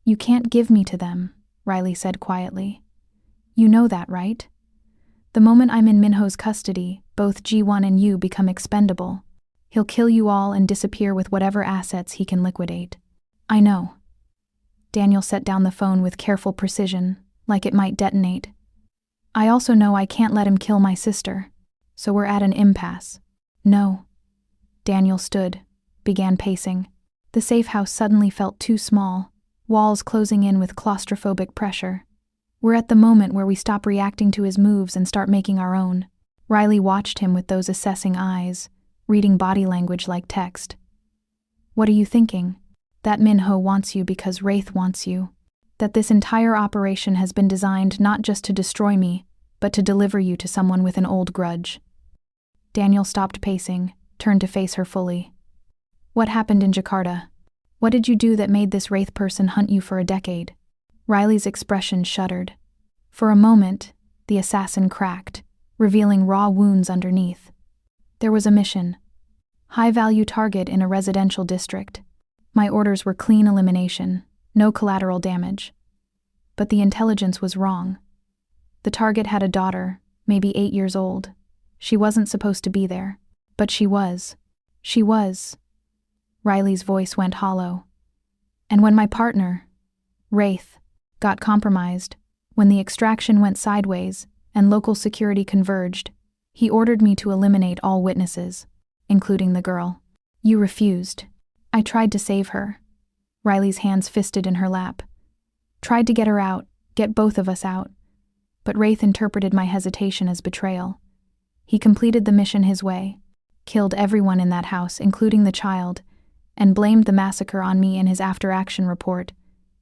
"You can't give me to them," Riley said quietly. "You know that, right? The moment I'm in Minho's custody, both G1 and you become expendable. He'll kill you all and disappear with whatever assets he can liquidate." "I know." Daniel set down the phone with careful precision, like it might detonate. I also know I can't let him kill my sister, so we're at an impasse. No. Daniel stood, began pacing. The safe house suddenly felt too small, walls closing in with claustrophobic pressure. We're at the moment where we stop reacting to his moves and start making our own. Riley watched him with those assessing eyes, reading body language like text. What are you thinking? That Minho wants you because Wraith wants you. That this entire operation has been designed not just to destroy me, but to deliver you to someone with an old grudge. Daniel stopped pacing, turned to face her fully. What happened in Jakarta? What did you do that made this Wraith person hunt you for a decade? Riley's expression shuddered. For a moment, the assassin cracked, revealing raw wounds underneath. There was a mission. High-value target in a residential district. My orders were clean elimination, no collateral damage. But the intelligence was wrong. The target had a daughter, maybe 8 years old. She wasn't supposed to be there. But she was. She was. Riley's voice went hollow. And when my partner, Wraith, got compromised, when the extraction went sideways and local security converged, he ordered me to eliminate all witnesses, including the girl. You refused. I tried to save her. Riley's hands fisted in her lap. Tried to get her out, get both of us out. But Wraith interpreted my hesitation as betrayal. He completed the mission his way, killed everyone in that house, including the child, and blamed the massacre on me in his after-action report.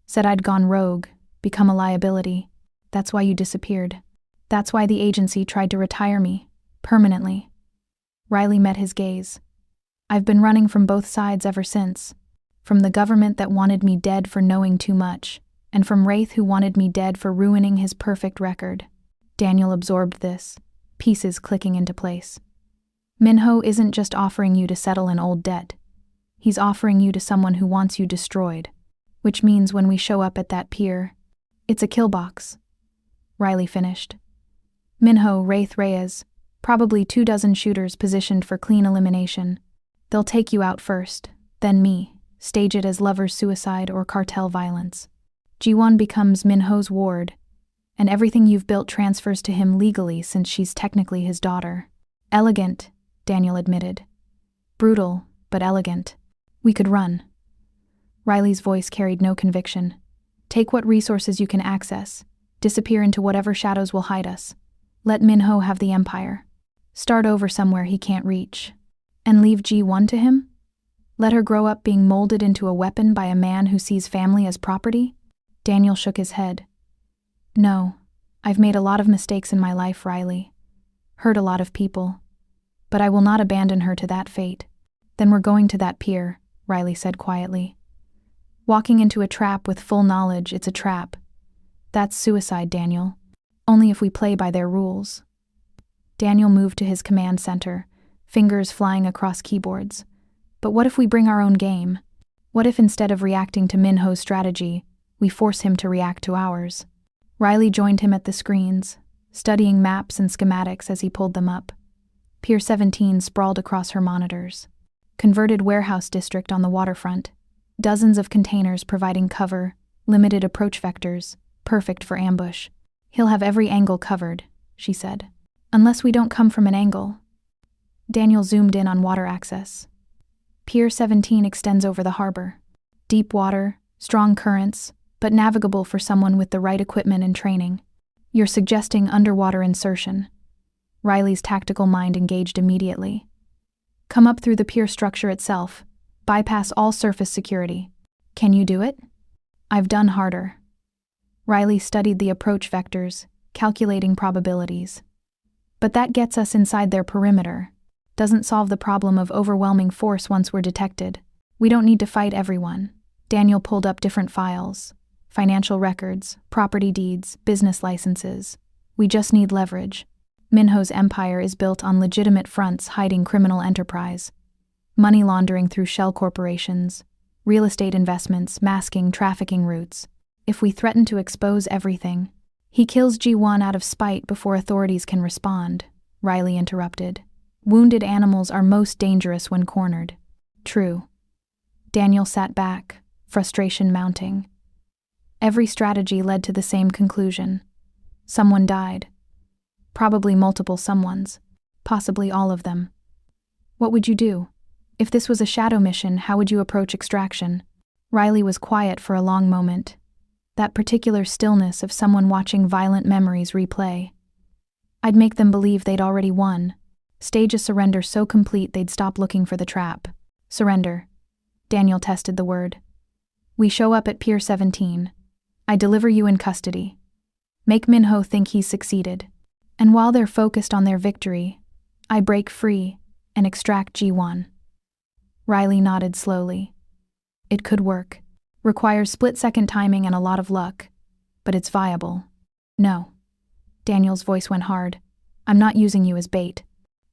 Said I'd gone rogue, become a liability. That's why you disappeared. That's why the agency tried to retire me, permanently. Riley met his gaze. I've been running from both sides ever since. From the government that wanted me dead for knowing too much, and from Wraith who wanted me dead for ruining his perfect record. Daniel absorbed this, pieces clicking into place. Minho isn't just offering you to settle an old debt. He's offering you to someone who wants you destroyed, which means when we show up at that pier, it's a kill box. Riley finished. Minho, Wraith, Reyes, probably 24 shooters positioned for clean elimination. They'll take you out first, then me, stage it as lover's suicide or cartel violence. G1 becomes Minho's ward, and everything you've built transfers to him legally since she's technically his daughter. Elegant, Daniel admitted. Brutal, but elegant. We could run. Riley's voice carried no conviction. Take what resources you can access, disappear into whatever shadows will hide us. Let Minho have the empire. Start over somewhere he can't reach. And leave G1 to him? Let her grow up being molded into a weapon by a man who sees family as property? Daniel shook his head. No, I've made a lot of mistakes in my life, Riley. Hurt a lot of people. But I will not abandon her to that fate. Then we're going to that pier, Riley said quietly. Walking into a trap with full knowledge it's a trap. That's suicide, Daniel. Only if we play by their rules. Daniel moved to his command center, fingers flying across keyboards. But what if we bring our own game? What if instead of reacting to Minho's strategy, we force him to react to ours? Riley joined him at the screens, studying maps and schematics as he pulled them up. Pier 17 sprawled across her monitors. Converted warehouse district on the waterfront. Dozens of containers providing cover, limited approach vectors, perfect for ambush. He'll have every angle covered, she said. Unless we don't come from an angle. Daniel zoomed in on water access. Pier 17 extends over the harbor. Deep water, strong currents, but navigable for someone with the right equipment and training. You're suggesting underwater insertion. Riley's tactical mind engaged immediately. Come up through the pier structure itself, bypass all surface security. Can you do it? I've done harder. Riley studied the approach vectors, calculating probabilities. But that gets us inside their perimeter. Doesn't solve the problem of overwhelming force once we're detected. We don't need to fight everyone. Daniel pulled up different files. Financial records, property deeds, business licenses. We just need leverage. Minho's empire is built on legitimate fronts hiding criminal enterprise. Money laundering through shell corporations, real estate investments masking trafficking routes. If we threaten to expose everything, he kills G1 out of spite before authorities can respond, Riley interrupted. Wounded animals are most dangerous when cornered. True. Daniel sat back, frustration mounting. Every strategy led to the same conclusion. Someone died. Probably multiple someones. Possibly all of them. What would you do? If this was a shadow mission, how would you approach extraction? Riley was quiet for a long moment. That particular stillness of someone watching violent memories replay. I'd make them believe they'd already won. Stage a surrender so complete they'd stop looking for the trap. Surrender. Daniel tested the word. We show up at Pier 17. I deliver you in custody. Make Minho think he's succeeded. And while they're focused on their victory, I break free and extract G1. Riley nodded slowly. It could work. Requires split-second timing and a lot of luck. But it's viable. No. Daniel's voice went hard. I'm not using you as bait.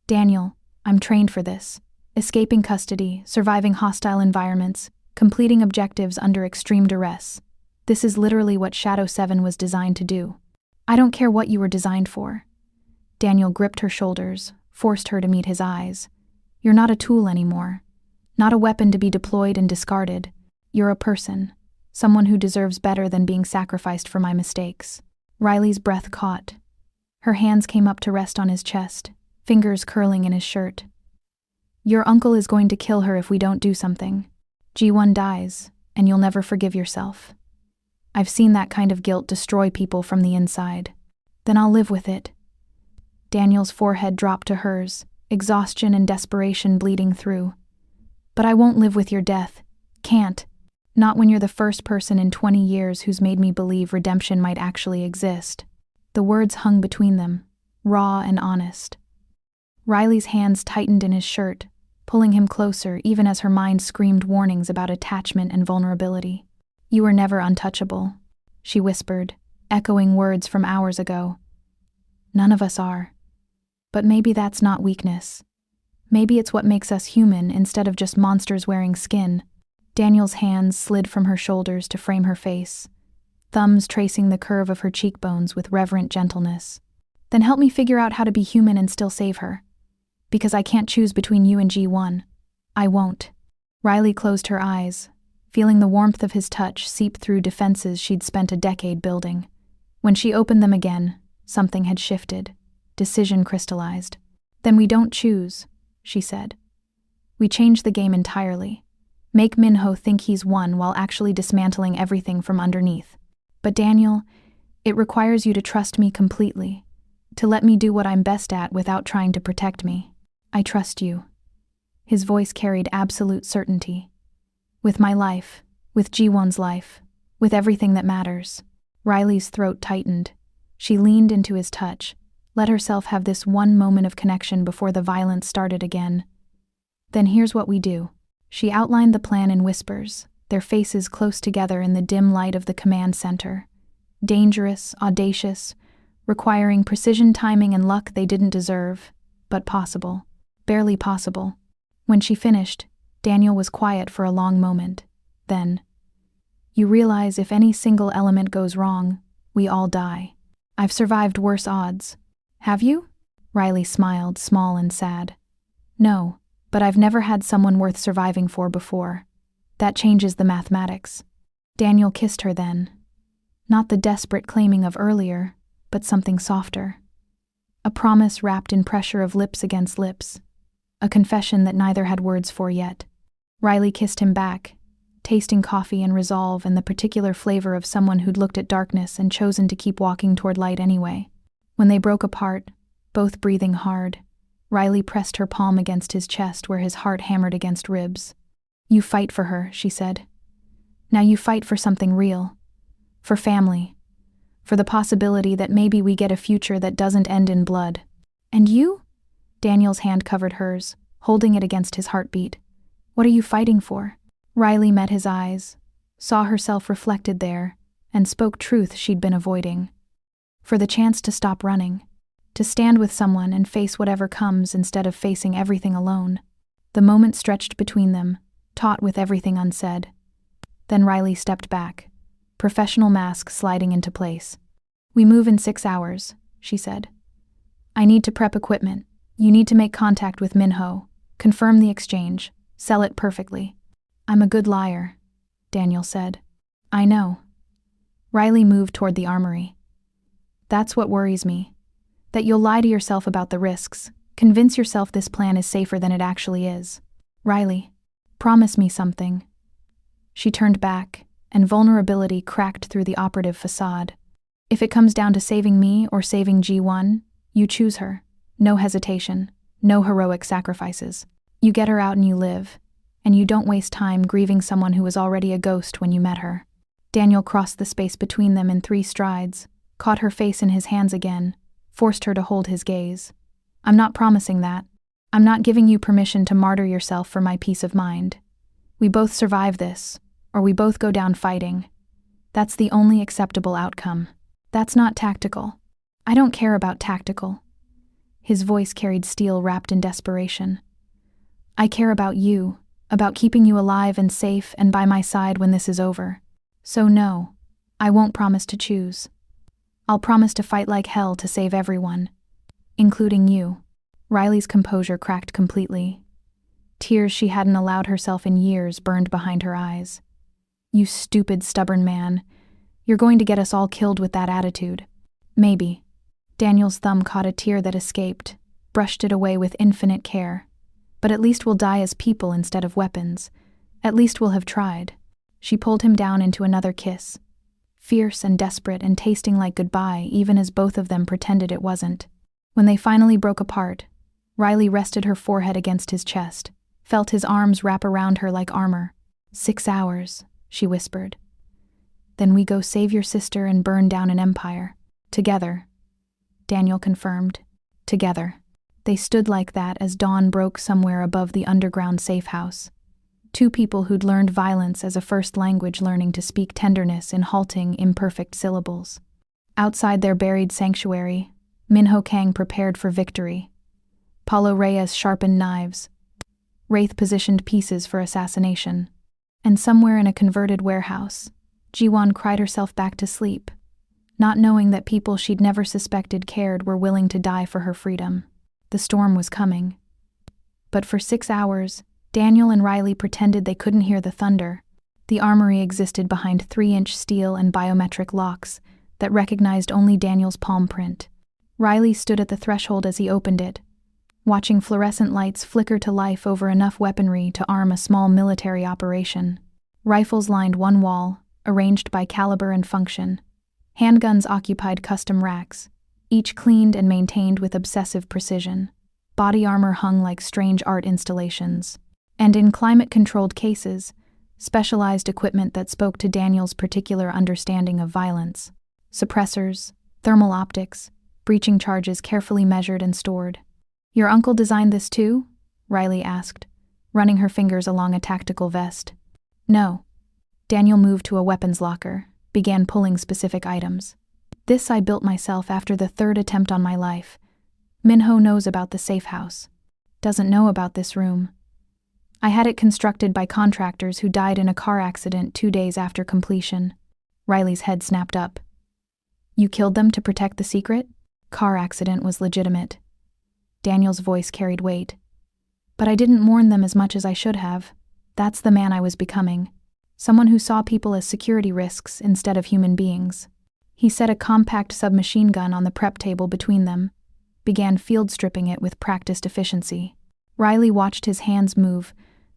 Daniel, I'm trained for this. Escaping custody, surviving hostile environments, completing objectives under extreme duress. This is literally what Shadow 7 was designed to do. I don't care what you were designed for. Daniel gripped her shoulders, forced her to meet his eyes. You're not a tool anymore. Not a weapon to be deployed and discarded. You're a person. Someone who deserves better than being sacrificed for my mistakes. Riley's breath caught. Her hands came up to rest on his chest, fingers curling in his shirt. Your uncle is going to kill her if we don't do something. G1 dies, and you'll never forgive yourself. I've seen that kind of guilt destroy people from the inside. Then I'll live with it. Daniel's forehead dropped to hers, exhaustion and desperation bleeding through. But I won't live with your death. Can't. Not when you're the first person in 20 years who's made me believe redemption might actually exist. The words hung between them, raw and honest. Riley's hands tightened in his shirt, pulling him closer even as her mind screamed warnings about attachment and vulnerability. You were never untouchable, she whispered, echoing words from hours ago. None of us are. But maybe that's not weakness. Maybe it's what makes us human instead of just monsters wearing skin. Daniel's hands slid from her shoulders to frame her face, thumbs tracing the curve of her cheekbones with reverent gentleness. Then help me figure out how to be human and still save her. Because I can't choose between you and G1. I won't. Riley closed her eyes, feeling the warmth of his touch seep through defenses she'd spent a decade building. When she opened them again, something had shifted. Decision crystallized. Then we don't choose, she said. We change the game entirely. Make Minho think he's won while actually dismantling everything from underneath. But Daniel, it requires you to trust me completely, to let me do what I'm best at without trying to protect me. I trust you. His voice carried absolute certainty. With my life, with G1's life, with everything that matters. Riley's throat tightened. She leaned into his touch, let herself have this one moment of connection before the violence started again. Then here's what we do. She outlined the plan in whispers, their faces close together in the dim light of the command center. Dangerous, audacious, requiring precision timing and luck they didn't deserve, but possible. Barely possible. When she finished, Daniel was quiet for a long moment. Then, you realize if any single element goes wrong, we all die. I've survived worse odds. Have you? Riley smiled, small and sad. No, but I've never had someone worth surviving for before. That changes the mathematics. Daniel kissed her then. Not the desperate claiming of earlier, but something softer. A promise wrapped in pressure of lips against lips. A confession that neither had words for yet. Riley kissed him back, tasting coffee and resolve and the particular flavor of someone who'd looked at darkness and chosen to keep walking toward light anyway. When they broke apart, both breathing hard, Riley pressed her palm against his chest where his heart hammered against ribs. You fight for her, she said. Now you fight for something real. For family. For the possibility that maybe we get a future that doesn't end in blood. And you? Daniel's hand covered hers, holding it against his heartbeat. What are you fighting for? Riley met his eyes, saw herself reflected there, and spoke truth she'd been avoiding. For the chance to stop running. To stand with someone and face whatever comes instead of facing everything alone. The moment stretched between them, taut with everything unsaid. Then Riley stepped back, professional mask sliding into place. We move in 6 hours, she said. I need to prep equipment. You need to make contact with Minho, confirm the exchange, sell it perfectly. I'm a good liar, Daniel said. I know. Riley moved toward the armory. That's what worries me. That you'll lie to yourself about the risks, convince yourself this plan is safer than it actually is. Riley, promise me something. She turned back, and vulnerability cracked through the operative facade. If it comes down to saving me or saving G1, you choose her. No hesitation, no heroic sacrifices. You get her out and you live, and you don't waste time grieving someone who was already a ghost when you met her. Daniel crossed the space between them in 3 strides, caught her face in his hands again, forced her to hold his gaze. I'm not promising that. I'm not giving you permission to martyr yourself for my peace of mind. We both survive this, or we both go down fighting. That's the only acceptable outcome. That's not tactical. I don't care about tactical. His voice carried steel wrapped in desperation. I care about you, about keeping you alive and safe and by my side when this is over. So no, I won't promise to choose. I'll promise to fight like hell to save everyone, including you. Riley's composure cracked completely. Tears she hadn't allowed herself in years burned behind her eyes. You stupid, stubborn man. You're going to get us all killed with that attitude. Maybe. Daniel's thumb caught a tear that escaped, brushed it away with infinite care. But at least we'll die as people instead of weapons. At least we'll have tried. She pulled him down into another kiss, fierce and desperate and tasting like goodbye even as both of them pretended it wasn't. When they finally broke apart, Riley rested her forehead against his chest, felt his arms wrap around her like armor. 6 hours, she whispered. Then we go save your sister and burn down an empire. Together. Daniel confirmed. Together. They stood like that as dawn broke somewhere above the underground safe house. 2 people who'd learned violence as a first language learning to speak tenderness in halting, imperfect syllables. Outside their buried sanctuary, Minho Kang prepared for victory. Paulo Reyes sharpened knives. Wraith positioned pieces for assassination. And somewhere in a converted warehouse, Jiwon cried herself back to sleep, not knowing that people she'd never suspected cared were willing to die for her freedom. The storm was coming. But for 6 hours, Daniel and Riley pretended they couldn't hear the thunder. The armory existed behind 3-inch steel and biometric locks that recognized only Daniel's palm print. Riley stood at the threshold as he opened it, watching fluorescent lights flicker to life over enough weaponry to arm a small military operation. Rifles lined one wall, arranged by caliber and function. Handguns occupied custom racks, each cleaned and maintained with obsessive precision. Body armor hung like strange art installations. And in climate-controlled cases, specialized equipment that spoke to Daniel's particular understanding of violence. Suppressors, thermal optics, breaching charges carefully measured and stored. Your uncle designed this too? Riley asked, running her fingers along a tactical vest. No. Daniel moved to a weapons locker, began pulling specific items. This I built myself after the 3rd attempt on my life. Minho knows about the safe house. Doesn't know about this room. I had it constructed by contractors who died in a car accident 2 days after completion. Riley's head snapped up. You killed them to protect the secret? Car accident was legitimate. Daniel's voice carried weight. But I didn't mourn them as much as I should have. That's the man I was becoming. Someone who saw people as security risks instead of human beings. He set a compact submachine gun on the prep table between them, began field stripping it with practiced efficiency. Riley watched his hands move,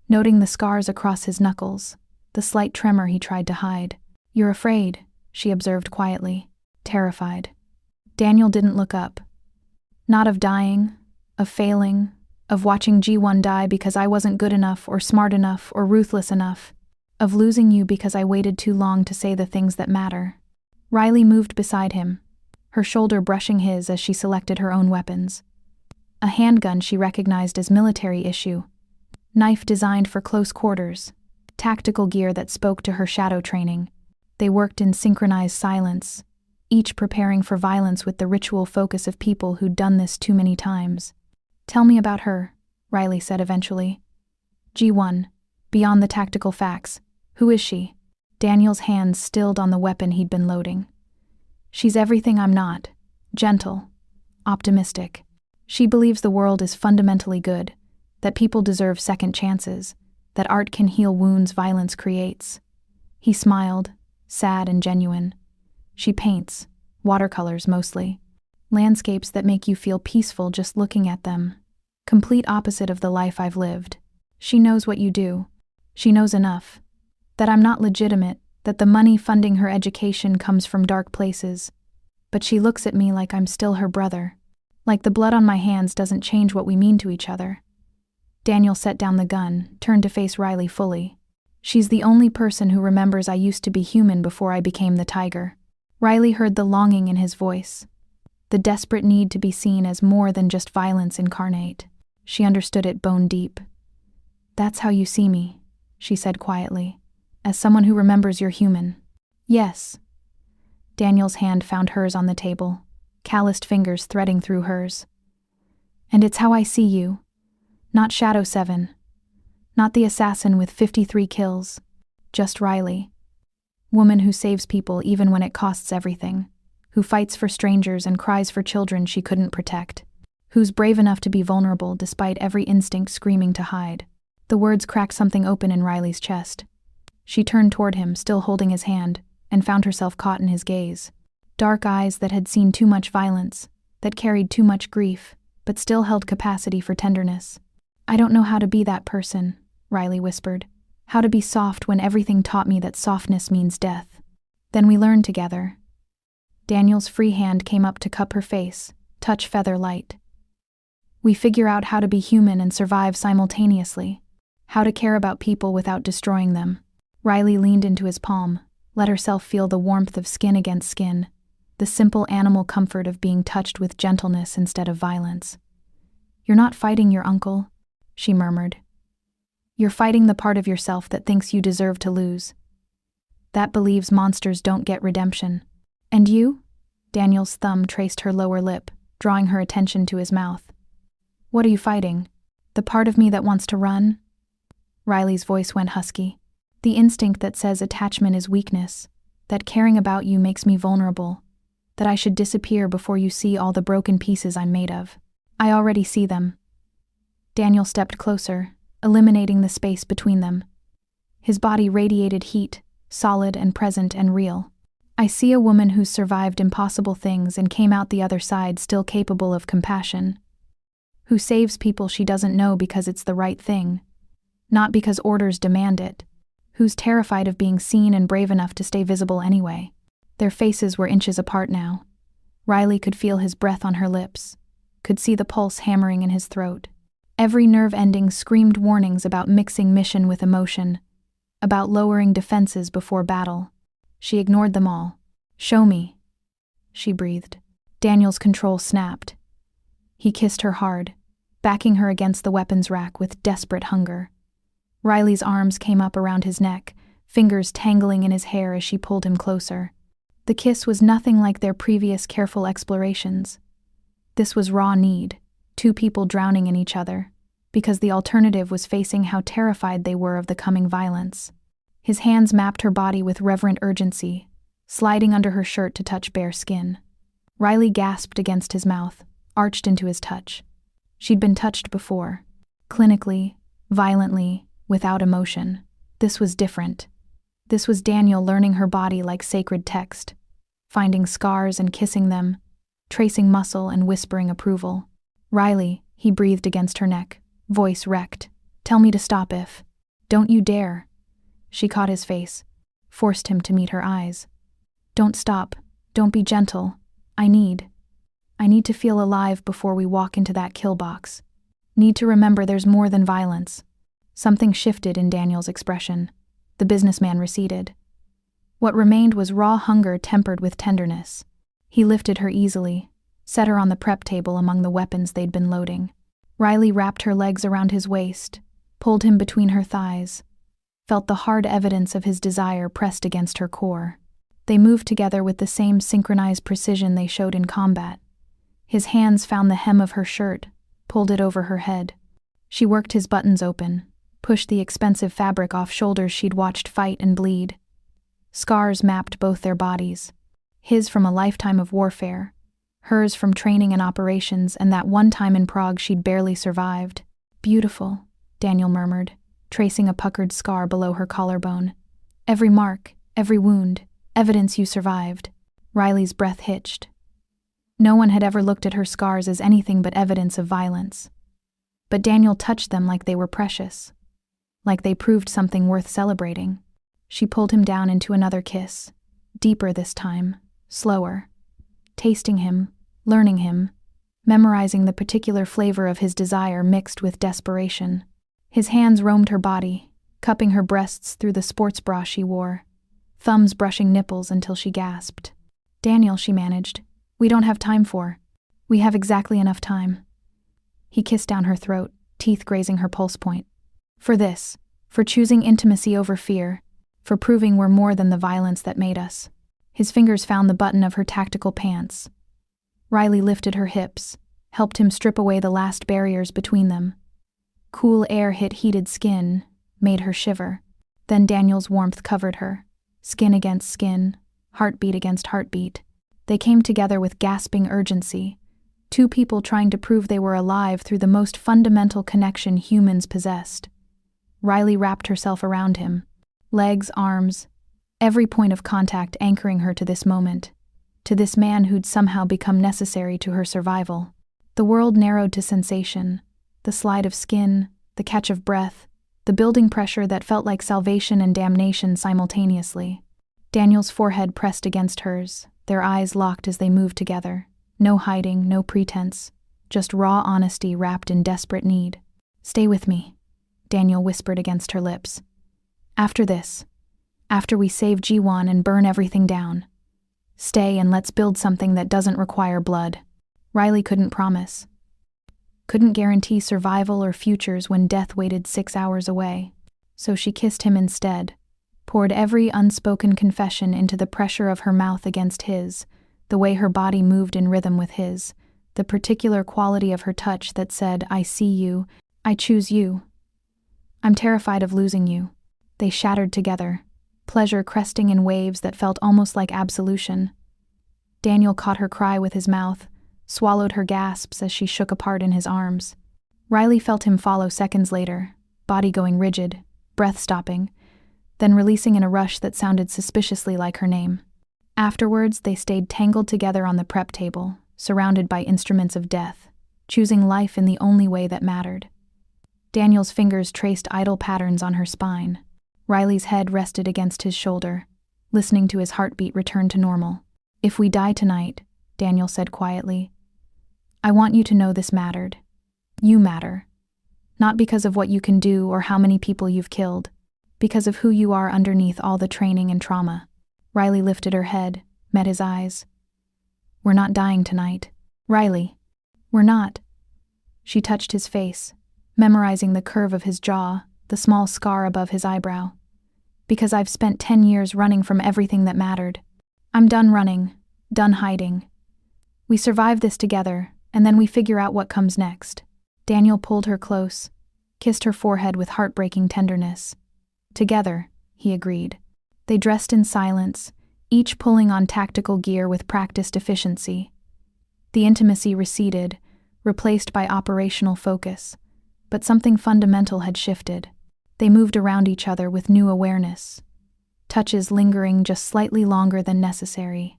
noting the scars across his knuckles, the slight tremor he tried to hide. You're afraid, she observed quietly, terrified. Daniel didn't look up. Not of dying, of failing, of watching G1 die because I wasn't good enough or smart enough or ruthless enough, of losing you because I waited too long to say the things that matter. Riley moved beside him, her shoulder brushing his as she selected her own weapons. A handgun she recognized as military issue, knife designed for close quarters, tactical gear that spoke to her shadow training. They worked in synchronized silence, each preparing for violence with the ritual focus of people who'd done this too many times. Tell me about her, Riley said eventually. G1, beyond the tactical facts. Who is she? Daniel's hands stilled on the weapon he'd been loading. She's everything I'm not. Gentle. Optimistic. She believes the world is fundamentally good, that people deserve second chances, that art can heal wounds violence creates. He smiled, sad and genuine. She paints, watercolors mostly. Landscapes that make you feel peaceful just looking at them. Complete opposite of the life I've lived. She knows what you do. She knows enough. That I'm not legitimate, that the money funding her education comes from dark places. But she looks at me like I'm still her brother. Like the blood on my hands doesn't change what we mean to each other. Daniel set down the gun, turned to face Riley fully. She's the only person who remembers I used to be human before I became the tiger. Riley heard the longing in his voice. The desperate need to be seen as more than just violence incarnate. She understood it bone deep. That's how you see me, she said quietly. As someone who remembers you're human. Yes. Daniel's hand found hers on the table, calloused fingers threading through hers. And it's how I see you. Not Shadow 7. Not the assassin with 53 kills. Just Riley. Woman who saves people even when it costs everything. Who fights for strangers and cries for children she couldn't protect. Who's brave enough to be vulnerable despite every instinct screaming to hide. The words cracked something open in Riley's chest. She turned toward him, still holding his hand, and found herself caught in his gaze. Dark eyes that had seen too much violence, that carried too much grief, but still held capacity for tenderness. I don't know how to be that person, Riley whispered. How to be soft when everything taught me that softness means death. Then we learned together. Daniel's free hand came up to cup her face, touch feather light. We figure out how to be human and survive simultaneously. How to care about people without destroying them. Riley leaned into his palm, let herself feel the warmth of skin against skin, the simple animal comfort of being touched with gentleness instead of violence. You're not fighting your uncle, she murmured. You're fighting the part of yourself that thinks you deserve to lose. That believes monsters don't get redemption. And you? Daniel's thumb traced her lower lip, drawing her attention to his mouth. What are you fighting? The part of me that wants to run? Riley's voice went husky. The instinct that says attachment is weakness, that caring about you makes me vulnerable, that I should disappear before you see all the broken pieces I'm made of. I already see them. Daniel stepped closer, eliminating the space between them. His body radiated heat, solid and present and real. I see a woman who's survived impossible things and came out the other side still capable of compassion. Who saves people she doesn't know because it's the right thing, not because orders demand it. Who's terrified of being seen and brave enough to stay visible anyway. Their faces were inches apart now. Riley could feel his breath on her lips, could see the pulse hammering in his throat. Every nerve ending screamed warnings about mixing mission with emotion, about lowering defenses before battle. She ignored them all. Show me, she breathed. Daniel's control snapped. He kissed her hard, backing her against the weapons rack with desperate hunger. Riley's arms came up around his neck, fingers tangling in his hair as she pulled him closer. The kiss was nothing like their previous careful explorations. This was raw need, two people drowning in each other, because the alternative was facing how terrified they were of the coming violence. His hands mapped her body with reverent urgency, sliding under her shirt to touch bare skin. Riley gasped against his mouth, arched into his touch. She'd been touched before, clinically, violently, without emotion. This was different. This was Daniel learning her body like sacred text, finding scars and kissing them, tracing muscle and whispering approval. Riley, he breathed against her neck, voice wrecked. Tell me to stop if. Don't you dare. She caught his face, forced him to meet her eyes. Don't stop. Don't be gentle. I need to feel alive before we walk into that kill box. Need to remember there's more than violence. Something shifted in Daniel's expression. The businessman receded. What remained was raw hunger tempered with tenderness. He lifted her easily, set her on the prep table among the weapons they'd been loading. Riley wrapped her legs around his waist, pulled him between her thighs, felt the hard evidence of his desire pressed against her core. They moved together with the same synchronized precision they showed in combat. His hands found the hem of her shirt, pulled it over her head. She worked his buttons open, pushed the expensive fabric off shoulders she'd watched fight and bleed. Scars mapped both their bodies, his from a lifetime of warfare, hers from training and operations and that one time in Prague she'd barely survived. Beautiful, Daniel murmured, tracing a puckered scar below her collarbone. Every mark, every wound, evidence you survived. Riley's breath hitched. No one had ever looked at her scars as anything but evidence of violence. But Daniel touched them like they were precious, like they proved something worth celebrating. She pulled him down into another kiss, deeper this time, slower, tasting him, learning him, memorizing the particular flavor of his desire mixed with desperation. His hands roamed her body, cupping her breasts through the sports bra she wore, thumbs brushing nipples until she gasped. "Daniel," she managed, "we don't have time for. We have exactly enough time." He kissed down her throat, teeth grazing her pulse point. "For this, for choosing intimacy over fear, for proving we're more than the violence that made us." His fingers found the button of her tactical pants. Riley lifted her hips, helped him strip away the last barriers between them. Cool air hit heated skin, made her shiver. Then Daniel's warmth covered her, skin against skin, heartbeat against heartbeat. They came together with gasping urgency, two people trying to prove they were alive through the most fundamental connection humans possessed. Riley wrapped herself around him, legs, arms, every point of contact anchoring her to this moment, to this man who'd somehow become necessary to her survival. The world narrowed to sensation, the slide of skin, the catch of breath, the building pressure that felt like salvation and damnation simultaneously. Daniel's forehead pressed against hers, their eyes locked as they moved together. No hiding, no pretense, just raw honesty wrapped in desperate need. "Stay with me," Daniel whispered against her lips. "After this, after we save G1 and burn everything down, stay and let's build something that doesn't require blood." Riley couldn't promise, couldn't guarantee survival or futures when death waited 6 hours away. So she kissed him instead, poured every unspoken confession into the pressure of her mouth against his, the way her body moved in rhythm with his, the particular quality of her touch that said, "I see you, I choose you. I'm terrified of losing you." They shattered together, pleasure cresting in waves that felt almost like absolution. Daniel caught her cry with his mouth, swallowed her gasps as she shook apart in his arms. Riley felt him follow seconds later, body going rigid, breath stopping, then releasing in a rush that sounded suspiciously like her name. Afterwards, they stayed tangled together on the prep table, surrounded by instruments of death, choosing life in the only way that mattered. Daniel's fingers traced idle patterns on her spine. Riley's head rested against his shoulder, listening to his heartbeat return to normal. "If we die tonight," Daniel said quietly, "I want you to know this mattered. You matter. Not because of what you can do or how many people you've killed, because of who you are underneath all the training and trauma." Riley lifted her head, met his eyes. "We're not dying tonight. Riley, we're not." She touched his face, memorizing the curve of his jaw, the small scar above his eyebrow. "Because I've spent 10 years running from everything that mattered. I'm done running, done hiding. We survive this together, and then we figure out what comes next." Daniel pulled her close, kissed her forehead with heartbreaking tenderness. "Together," he agreed. They dressed in silence, each pulling on tactical gear with practiced efficiency. The intimacy receded, replaced by operational focus, but something fundamental had shifted. They moved around each other with new awareness, touches lingering just slightly longer than necessary,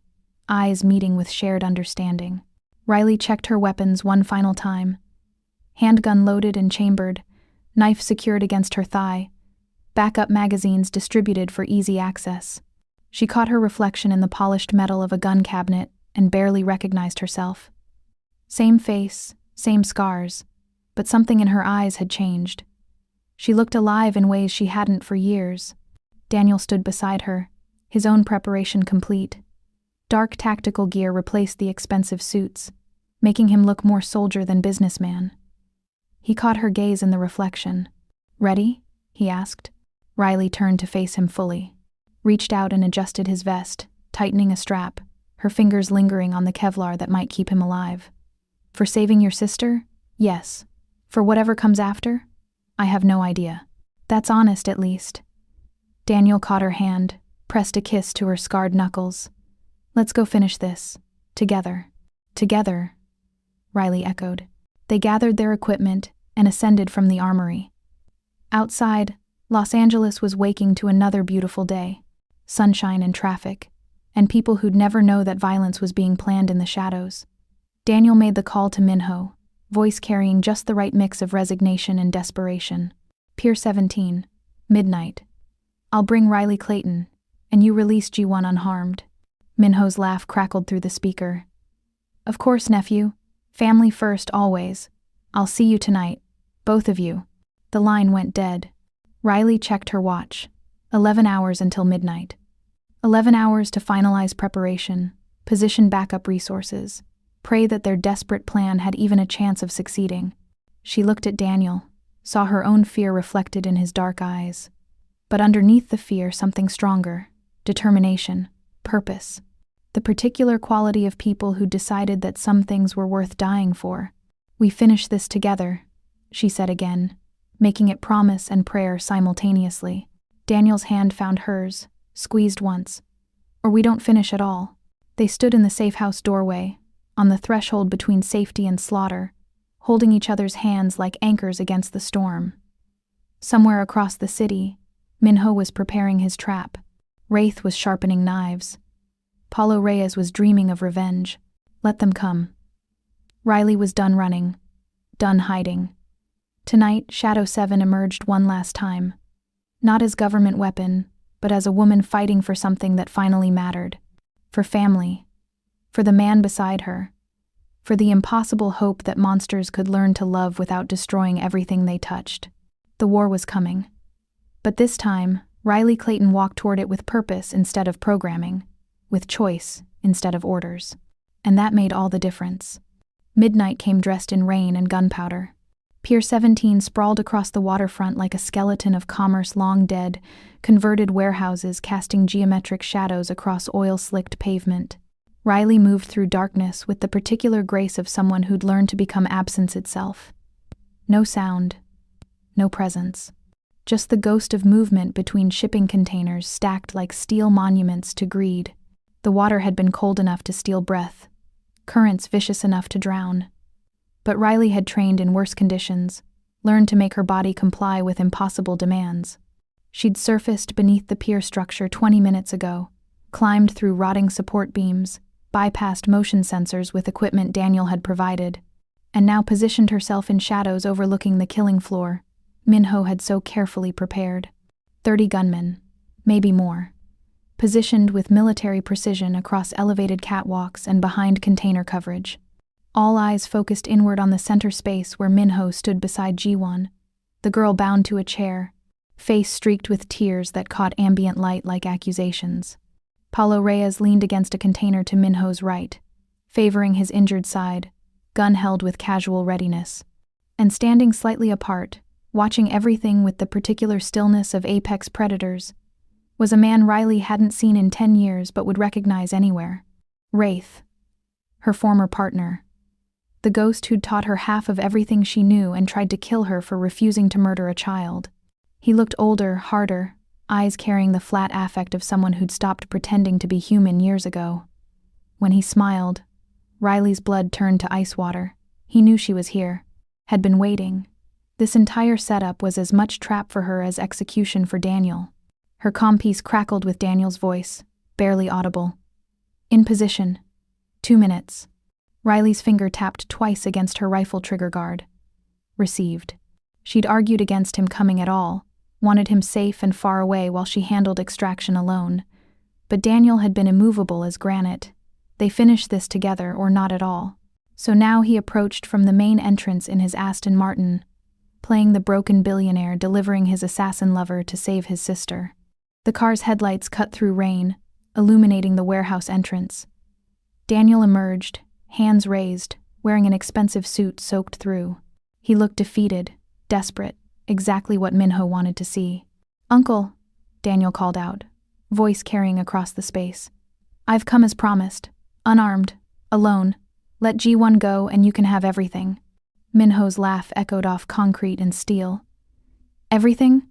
eyes meeting with shared understanding. Riley checked her weapons one final time. Handgun loaded and chambered, knife secured against her thigh, backup magazines distributed for easy access. She caught her reflection in the polished metal of a gun cabinet and barely recognized herself. Same face, same scars, but something in her eyes had changed. She looked alive in ways she hadn't for years. Daniel stood beside her, his own preparation complete. Dark tactical gear replaced the expensive suits, making him look more soldier than businessman. He caught her gaze in the reflection. "Ready?" he asked. Riley turned to face him fully, reached out and adjusted his vest, tightening a strap, her fingers lingering on the Kevlar that might keep him alive. "For saving your sister? Yes. For whatever comes after? I have no idea." "That's honest, at least." Daniel caught her hand, pressed a kiss to her scarred knuckles. "Let's go finish this. Together." "Together," Riley echoed. They gathered their equipment and ascended from the armory. Outside, Los Angeles was waking to another beautiful day. Sunshine and traffic, and people who'd never know that violence was being planned in the shadows. Daniel made the call to Minho, voice carrying just the right mix of resignation and desperation. Pier 17, midnight. I'll bring Riley Clayton, and you release G1 unharmed. Minho's laugh crackled through the speaker. Of course, nephew. Family first, always. I'll see you tonight. Both of you. The line went dead. Riley checked her watch. 11 hours until midnight. 11 hours to finalize preparation, position backup resources, pray that their desperate plan had even a chance of succeeding. She looked at Daniel, saw her own fear reflected in his dark eyes. But underneath the fear, something stronger: determination, purpose. The particular quality of people who decided that some things were worth dying for. We finish this together, she said again, making it promise and prayer simultaneously. Daniel's hand found hers, squeezed once. Or we don't finish at all. They stood in the safe house doorway, on the threshold between safety and slaughter, holding each other's hands like anchors against the storm. Somewhere across the city, Minho was preparing his trap. Wraith was sharpening knives. Paulo Reyes was dreaming of revenge. Let them come. Riley was done running, done hiding. Tonight, Shadow 7 emerged one last time. Not as government weapon, but as a woman fighting for something that finally mattered. For family. For the man beside her. For the impossible hope that monsters could learn to love without destroying everything they touched. The war was coming. But this time, Riley Clayton walked toward it with purpose instead of programming, with choice instead of orders. And that made all the difference. Midnight came dressed in rain and gunpowder. Pier 17 sprawled across the waterfront like a skeleton of commerce long dead, converted warehouses casting geometric shadows across oil-slicked pavement. Riley moved through darkness with the particular grace of someone who'd learned to become absence itself. No sound, no presence. Just the ghost of movement between shipping containers stacked like steel monuments to greed. The water had been cold enough to steal breath, currents vicious enough to drown. But Riley had trained in worse conditions, learned to make her body comply with impossible demands. She'd surfaced beneath the pier structure 20 minutes ago, climbed through rotting support beams, bypassed motion sensors with equipment Daniel had provided, and now positioned herself in shadows overlooking the killing floor Minho had so carefully prepared. 30 gunmen, maybe more, positioned with military precision across elevated catwalks and behind container coverage. All eyes focused inward on the center space where Minho stood beside G1, the girl bound to a chair, face streaked with tears that caught ambient light like accusations. Paulo Reyes leaned against a container to Minho's right, favoring his injured side, gun held with casual readiness. And standing slightly apart, watching everything with the particular stillness of apex predators, was a man Riley hadn't seen in 10 years but would recognize anywhere. Wraith, her former partner. The ghost who'd taught her half of everything she knew and tried to kill her for refusing to murder a child. He looked older, harder, eyes carrying the flat affect of someone who'd stopped pretending to be human years ago. When he smiled, Riley's blood turned to ice water. He knew she was here, had been waiting. This entire setup was as much trap for her as execution for Daniel. Her comm-piece crackled with Daniel's voice, barely audible. In position. 2 minutes. Riley's finger tapped twice against her rifle trigger guard. Received. She'd argued against him coming at all, wanted him safe and far away while she handled extraction alone. But Daniel had been immovable as granite. They finished this together or not at all. So now he approached from the main entrance in his Aston Martin, playing the broken billionaire delivering his assassin lover to save his sister. The car's headlights cut through rain, illuminating the warehouse entrance. Daniel emerged, hands raised, wearing an expensive suit soaked through. He looked defeated, desperate, exactly what Minho wanted to see. "Uncle," Daniel called out, voice carrying across the space. "I've come as promised, unarmed, alone. Let G1 go and you can have everything." Minho's laugh echoed off concrete and steel. "Everything?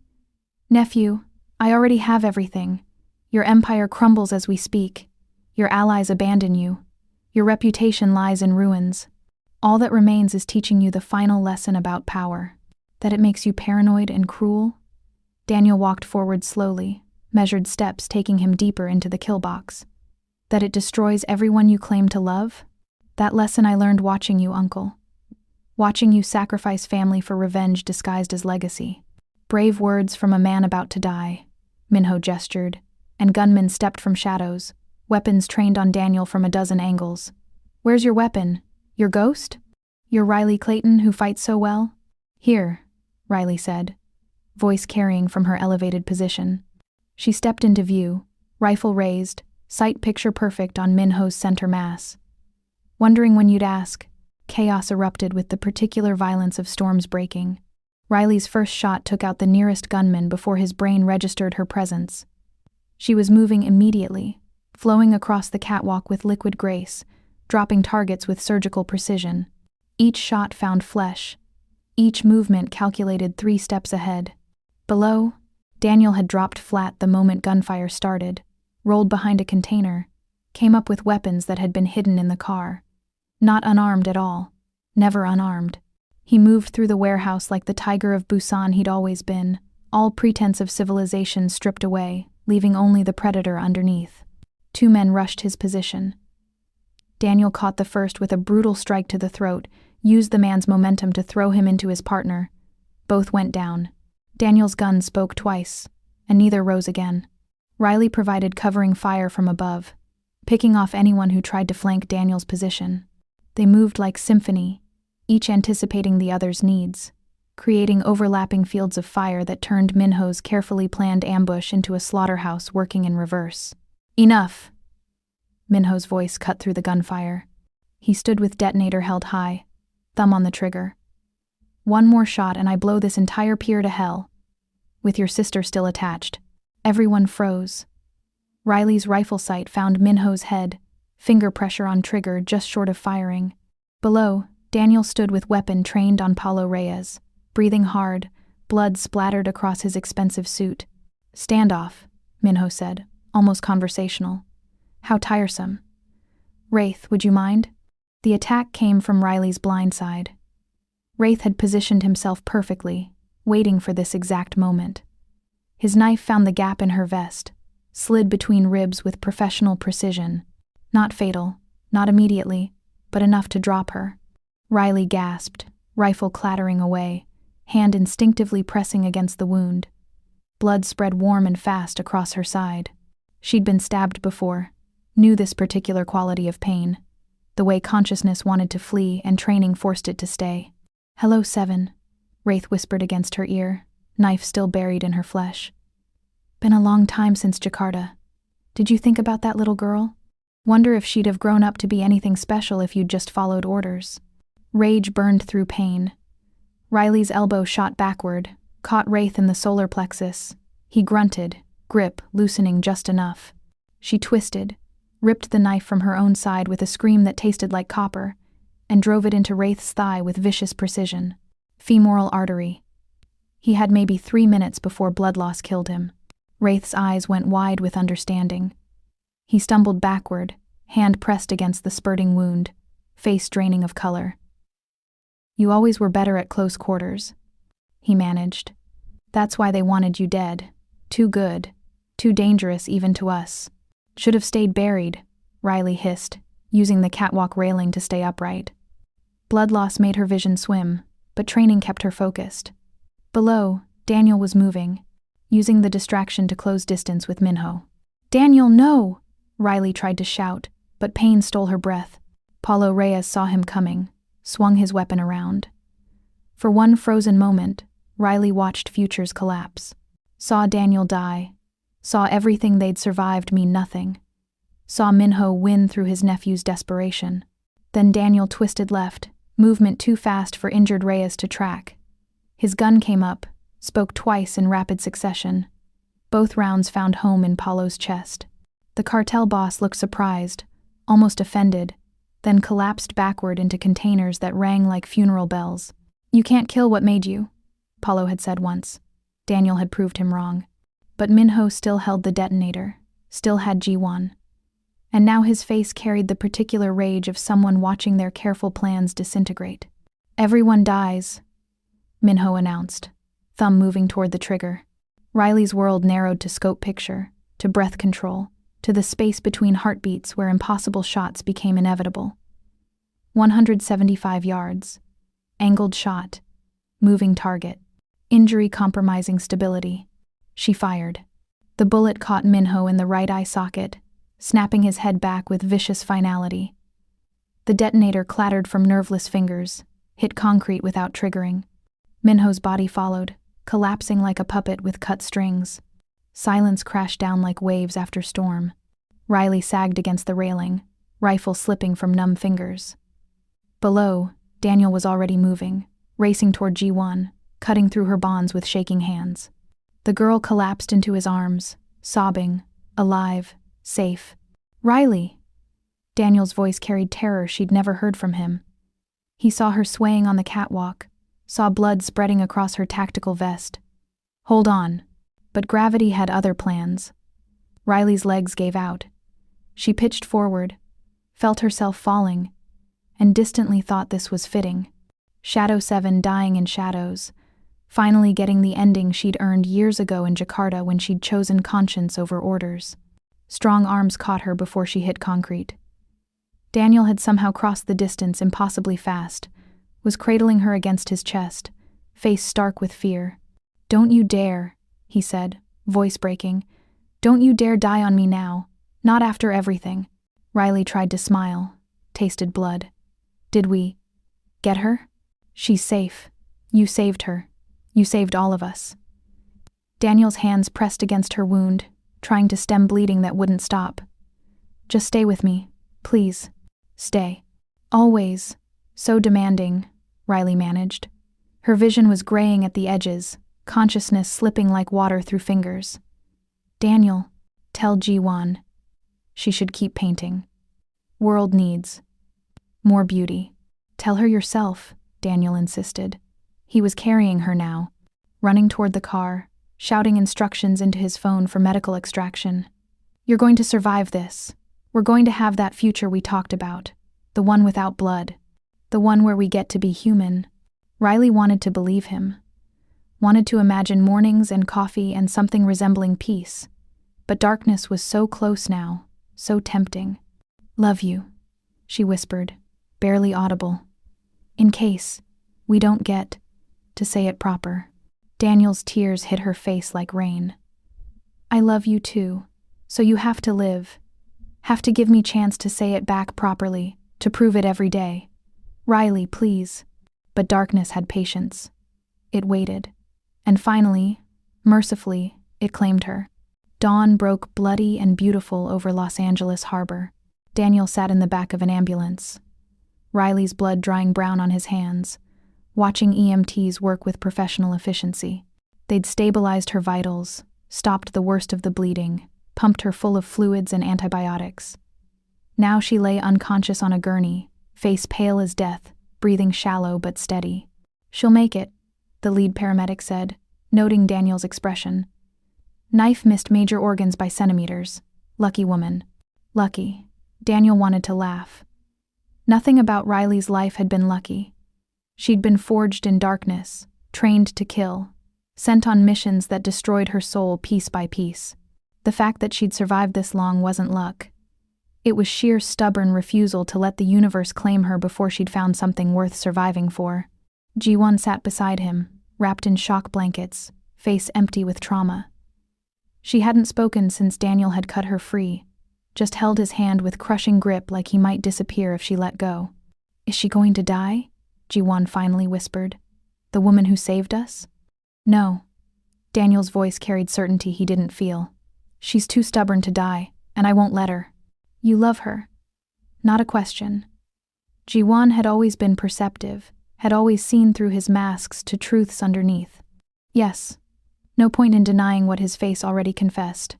Nephew, I already have everything. Your empire crumbles as we speak. Your allies abandon you. Your reputation lies in ruins. All that remains is teaching you the final lesson about power, that it makes you paranoid and cruel." Daniel walked forward slowly, measured steps taking him deeper into the kill box. "That it destroys everyone you claim to love?" That lesson I learned watching you, Uncle. Watching you sacrifice family for revenge disguised as legacy. Brave words from a man about to die. Minho gestured, and gunmen stepped from shadows, weapons trained on Daniel from a dozen angles. Where's your weapon? Your ghost? Your Riley Clayton who fights so well? Here, Riley said, voice carrying from her elevated position. She stepped into view, rifle raised, sight picture perfect on Minho's center mass. Wondering when you'd ask, chaos erupted with the particular violence of storms breaking. Riley's first shot took out the nearest gunman before his brain registered her presence. She was moving immediately, flowing across the catwalk with liquid grace, dropping targets with surgical precision. Each shot found flesh. Each movement calculated 3 steps ahead. Below, Daniel had dropped flat the moment gunfire started, rolled behind a container, came up with weapons that had been hidden in the car. Not unarmed at all. Never unarmed. He moved through the warehouse like the tiger of Busan he'd always been, all pretense of civilization stripped away, leaving only the predator underneath. 2 men rushed his position. Daniel caught the first with a brutal strike to the throat, used the man's momentum to throw him into his partner. Both went down. Daniel's gun spoke twice, and neither rose again. Riley provided covering fire from above, picking off anyone who tried to flank Daniel's position. They moved like symphony, each anticipating the other's needs, creating overlapping fields of fire that turned Minho's carefully planned ambush into a slaughterhouse working in reverse. Enough! Minho's voice cut through the gunfire. He stood with detonator held high, thumb on the trigger. One more shot and I blow this entire pier to hell. With your sister still attached. Everyone froze. Riley's rifle sight found Minho's head, finger pressure on trigger just short of firing. Below, Daniel stood with weapon trained on Paulo Reyes, breathing hard, blood splattered across his expensive suit. Standoff, Minho said, almost conversational. How tiresome. Wraith, would you mind? The attack came from Riley's blind side. Wraith had positioned himself perfectly, waiting for this exact moment. His knife found the gap in her vest, slid between ribs with professional precision. Not fatal, not immediately, but enough to drop her. Riley gasped, rifle clattering away, hand instinctively pressing against the wound. Blood spread warm and fast across her side. She'd been stabbed before, knew this particular quality of pain, the way consciousness wanted to flee and training forced it to stay. Hello, Seven, Wraith whispered against her ear, knife still buried in her flesh. Been a long time since Jakarta. Did you think about that little girl? Wonder if she'd have grown up to be anything special if you'd just followed orders. Rage burned through pain. Riley's elbow shot backward, caught Wraith in the solar plexus. He grunted, grip loosening just enough. She twisted, ripped the knife from her own side with a scream that tasted like copper, and drove it into Wraith's thigh with vicious precision. Femoral artery. He had maybe 3 minutes before blood loss killed him. Wraith's eyes went wide with understanding. He stumbled backward, hand pressed against the spurting wound, face draining of color. You always were better at close quarters, he managed. That's why they wanted you dead. Too good. Too dangerous even to us. Should have stayed buried, Riley hissed, using the catwalk railing to stay upright. Blood loss made her vision swim, but training kept her focused. Below, Daniel was moving, using the distraction to close distance with Minho. Daniel, no! Riley tried to shout, but pain stole her breath. Paulo Reyes saw him coming, swung his weapon around. For one frozen moment, Riley watched futures collapse. Saw Daniel die. Saw everything they'd survived mean nothing. Saw Minho win through his nephew's desperation. Then Daniel twisted left, movement too fast for injured Reyes to track. His gun came up, spoke twice in rapid succession. Both rounds found home in Paulo's chest. The cartel boss looked surprised, almost offended, then collapsed backward into containers that rang like funeral bells. You can't kill what made you, Paulo had said once. Daniel had proved him wrong. But Minho still held the detonator, still had G1. And now his face carried the particular rage of someone watching their careful plans disintegrate. Everyone dies, Minho announced, thumb moving toward the trigger. Riley's world narrowed to scope picture, to breath control, to the space between heartbeats where impossible shots became inevitable. 175 yards. Angled shot. Moving target. Injury compromising stability. She fired. The bullet caught Minho in the right eye socket, snapping his head back with vicious finality. The detonator clattered from nerveless fingers, hit concrete without triggering. Minho's body followed, collapsing like a puppet with cut strings. Silence crashed down like waves after storm. Riley sagged against the railing, rifle slipping from numb fingers. Below, Daniel was already moving, racing toward G1, cutting through her bonds with shaking hands. The girl collapsed into his arms, sobbing, alive, safe. "Riley!" Daniel's voice carried terror she'd never heard from him. He saw her swaying on the catwalk, saw blood spreading across her tactical vest. Hold on. But gravity had other plans. Riley's legs gave out. She pitched forward, felt herself falling, and distantly thought this was fitting. Shadow 7 dying in shadows, finally getting the ending she'd earned years ago in Jakarta when she'd chosen conscience over orders. Strong arms caught her before she hit concrete. Daniel had somehow crossed the distance impossibly fast, was cradling her against his chest, face stark with fear. "Don't you dare," he said, voice breaking. "Don't you dare die on me now, not after everything." Riley tried to smile, tasted blood. "Did we get her? She's safe. You saved her. You saved all of us." Daniel's hands pressed against her wound, trying to stem bleeding that wouldn't stop. "Just stay with me, please. Stay." "Always. So demanding," Riley managed. Her vision was graying at the edges, consciousness slipping like water through fingers. "Daniel, tell G1. She should keep painting. World needs more beauty." "Tell her yourself," Daniel insisted. He was carrying her now, running toward the car, shouting instructions into his phone for medical extraction. "You're going to survive this. We're going to have that future we talked about, the one without blood, the one where we get to be human." Riley wanted to believe him, wanted to imagine mornings and coffee and something resembling peace, but darkness was so close now, so tempting. "Love you," she whispered, barely audible. "In case we don't get to say it proper." Daniel's tears hit her face like rain. "I love you too, so you have to live. Have to give me chance to say it back properly, to prove it every day. Riley, please." But darkness had patience. It waited. And finally, mercifully, it claimed her. Dawn broke bloody and beautiful over Los Angeles harbor. Daniel sat in the back of an ambulance, Riley's blood drying brown on his hands, watching EMTs work with professional efficiency. They'd stabilized her vitals, stopped the worst of the bleeding, pumped her full of fluids and antibiotics. Now she lay unconscious on a gurney, face pale as death, breathing shallow but steady. "She'll make it," the lead paramedic said, noting Daniel's expression. "Knife missed major organs by centimeters. Lucky woman." Lucky. Daniel wanted to laugh. Nothing about Riley's life had been lucky. She'd been forged in darkness, trained to kill, sent on missions that destroyed her soul piece by piece. The fact that she'd survived this long wasn't luck. It was sheer stubborn refusal to let the universe claim her before she'd found something worth surviving for. G1 sat beside him, wrapped in shock blankets, face empty with trauma. She hadn't spoken since Daniel had cut her free, just held his hand with crushing grip like he might disappear if she let go. "Is she going to die?" G1 finally whispered. "The woman who saved us?" "No." Daniel's voice carried certainty he didn't feel. "She's too stubborn to die, and I won't let her." "You love her?" Not a question. G1 had always been perceptive, had always seen through his masks to truths underneath. "Yes." No point in denying what his face already confessed.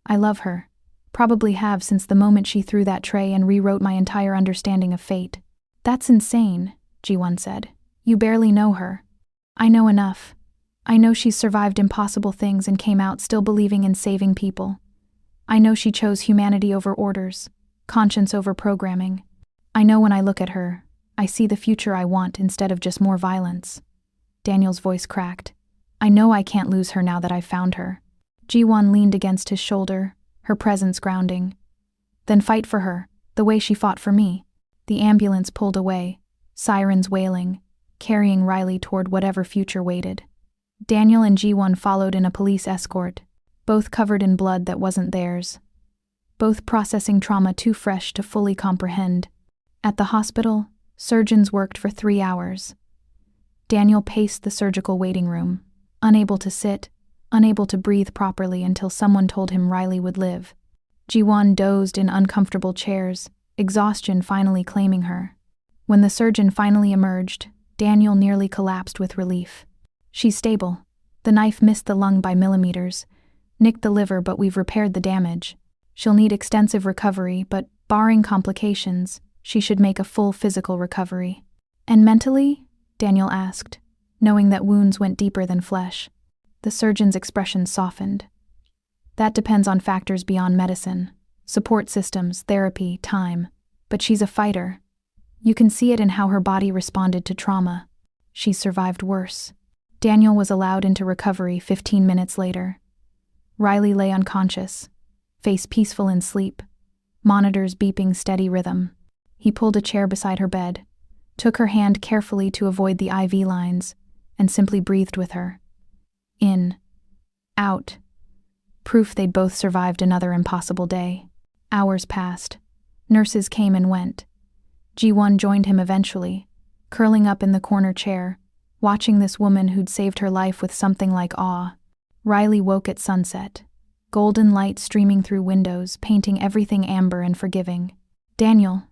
"I love her. Probably have since the moment she threw that tray and rewrote my entire understanding of fate." "That's insane," G1 said. "You barely know her." "I know enough. I know she's survived impossible things and came out still believing in saving people. I know she chose humanity over orders, conscience over programming. I know when I look at her, I see the future I want instead of just more violence." Daniel's voice cracked. "I know I can't lose her now that I've found her." G1 leaned against his shoulder, her presence grounding. "Then fight for her, the way she fought for me." The ambulance pulled away, sirens wailing, carrying Riley toward whatever future waited. Daniel and G1 followed in a police escort, both covered in blood that wasn't theirs. Both processing trauma too fresh to fully comprehend. At the hospital, surgeons worked for 3 hours. Daniel paced the surgical waiting room, unable to sit, unable to breathe properly until someone told him Riley would live. G1 dozed in uncomfortable chairs, exhaustion finally claiming her. When the surgeon finally emerged, Daniel nearly collapsed with relief. She's stable. The knife missed the lung by millimeters, nicked the liver, but we've repaired the damage. She'll need extensive recovery, but barring complications, she should make a full physical recovery. And mentally? Daniel asked, knowing that wounds went deeper than flesh. The surgeon's expression softened. That depends on factors beyond medicine. Support systems, therapy, time. But she's a fighter. You can see it in how her body responded to trauma. She survived worse. Daniel was allowed into recovery 15 minutes later. Riley lay unconscious, face peaceful in sleep, monitors beeping steady rhythm. He pulled a chair beside her bed, took her hand carefully to avoid the IV lines, and simply breathed with her. In. Out. Proof they'd both survived another impossible day. Hours passed. Nurses came and went. G1 joined him eventually, curling up in the corner chair, watching this woman who'd saved her life with something like awe. Riley woke at sunset, golden light streaming through windows, painting everything amber and forgiving. "Daniel,"